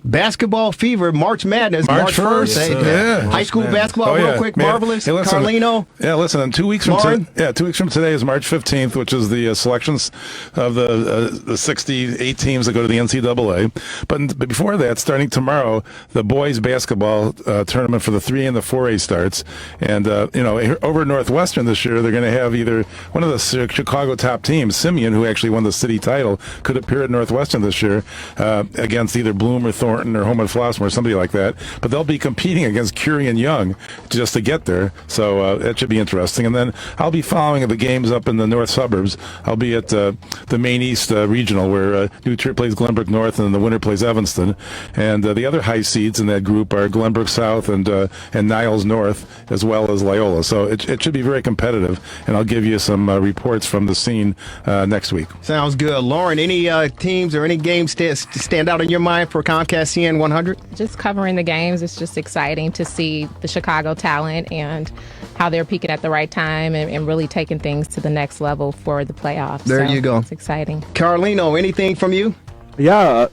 basketball fever, March Madness, March 1st.
Yes,
Hey,
yeah.
high school
March
basketball, real quick.
Man,
Marvelous,
hey, listen,
Carlino.
Yeah, listen. In 2 weeks from today, 2 weeks from today is March 15th, which is the selections of the 68 teams that go to the NCAA. But before that, starting tomorrow, the boys basketball tournament for the 3A and the 4A starts. And over at Northwestern this year, they're going to have either one of the Chicago top teams, Simeon, who actually won the city title, could appear at Northwestern this year against either Bloom or Thornton or Homewood Flossmoor or somebody like that. But they'll be competing against Curie and Young just to get there. So that should be interesting. And then I'll be following the games up in the north suburbs. I'll be at the Maine East Regional where New Trier plays Glenbrook North and the winner plays Evanston. And the other high seeds in that group are Glenbrook South and Niles North as well as Loyola. So it should be very competitive. And I'll give you some reports from the scene next week.
Sounds good. Lauren, any teams or any games stand out in your mind for Comcast CN 100?
Just covering the games. It's just exciting to see the Chicago talent and how they're peaking at the right time and really taking things to the next level for the playoffs.
There you go.
It's exciting.
Carlino, anything from you?
Yeah,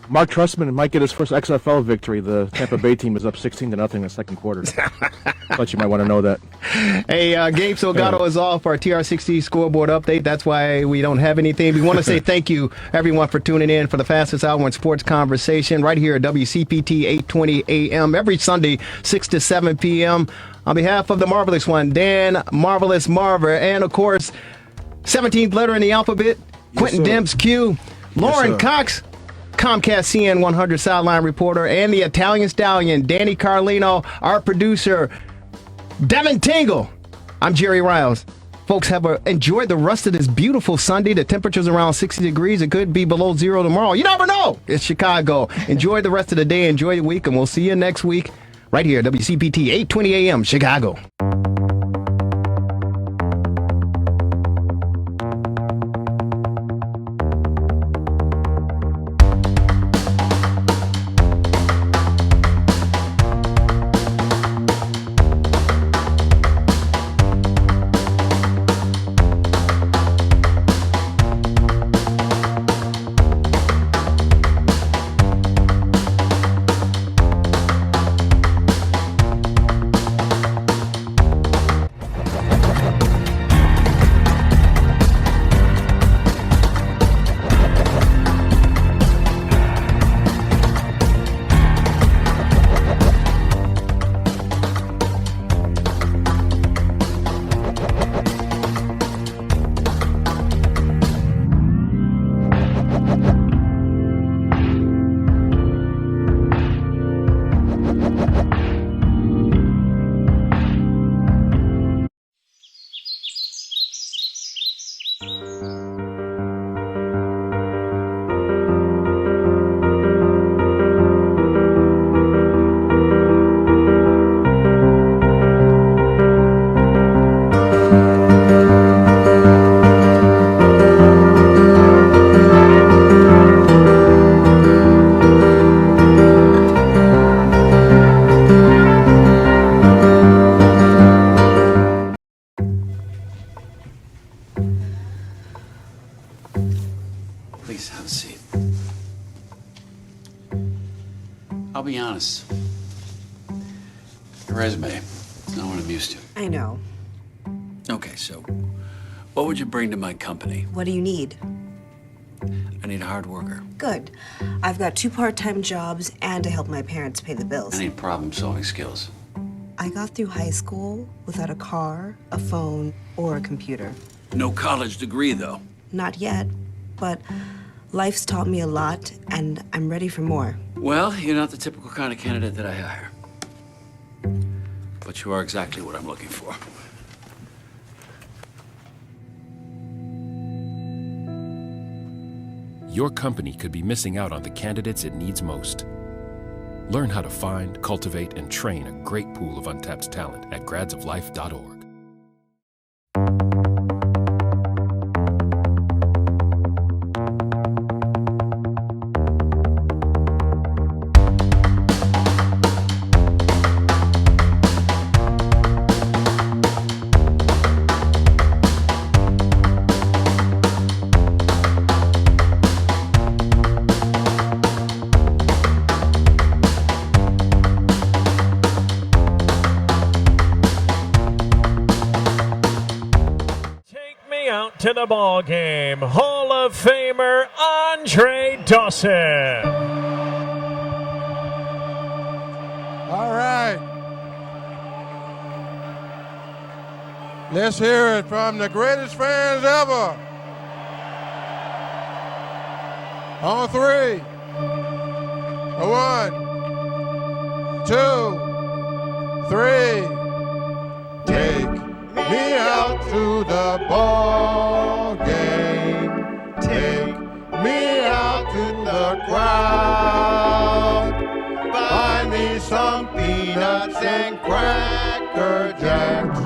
Mark Trustman might get his first XFL victory. The Tampa Bay team is up 16-0 in the second quarter. Thought you might want to know that.
Hey, Gabe Salgado is off our TRS60 scoreboard update. That's why we don't have anything. We want to say thank you, everyone, for tuning in for the fastest hour in sports conversation right here at WCPT 820 AM every Sunday, 6 to 7 p.m. On behalf of the Marvelous One, Dan Marvelous Marver, and, of course, 17th letter in the alphabet, Quintin Demps Q, Lauren Cox, Comcast CN 100 sideline reporter, and the Italian Stallion, Danny Carlino, our producer, Devin Tingle. I'm Jerry Riles. Folks, enjoy the rest of this beautiful Sunday. The temperature's around 60 degrees. It could be below zero tomorrow. You never know. It's Chicago. Enjoy the rest of the day. Enjoy the week, and we'll see you next week right here at WCPT 820 AM, Chicago.
Please have a seat. I'll be honest. Your resume, no one abused you.
I know.
Okay, so what would you bring to my company?
What do you need?
I need a hard worker.
Good. I've got 2 part-time jobs and to help my parents pay the bills.
I need problem-solving skills.
I got through high school without a car, a phone, or a computer.
No college degree, though.
Not yet, but life's taught me a lot, and I'm ready for more.
Well, you're not the typical kind of candidate that I hire. But you are exactly what I'm looking for.
Your company could be missing out on the candidates it needs most. Learn how to find, cultivate, and train a great pool of untapped talent at gradsoflife.org.
To the ball game, Hall of Famer Andre Dawson.
All right. Let's hear it from the greatest fans ever. On 3. 1, 2, 3. Take me out to the ball game. Take me out to the crowd. Buy me some peanuts and Cracker Jacks.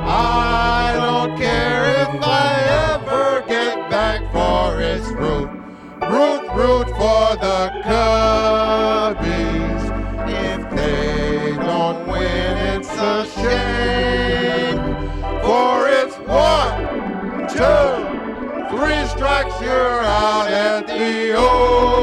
I don't care if I ever get back for it's root for the Cubbies. If they don't win, it's a shame. For it's 1, 2, 3 strikes, you're out at the old.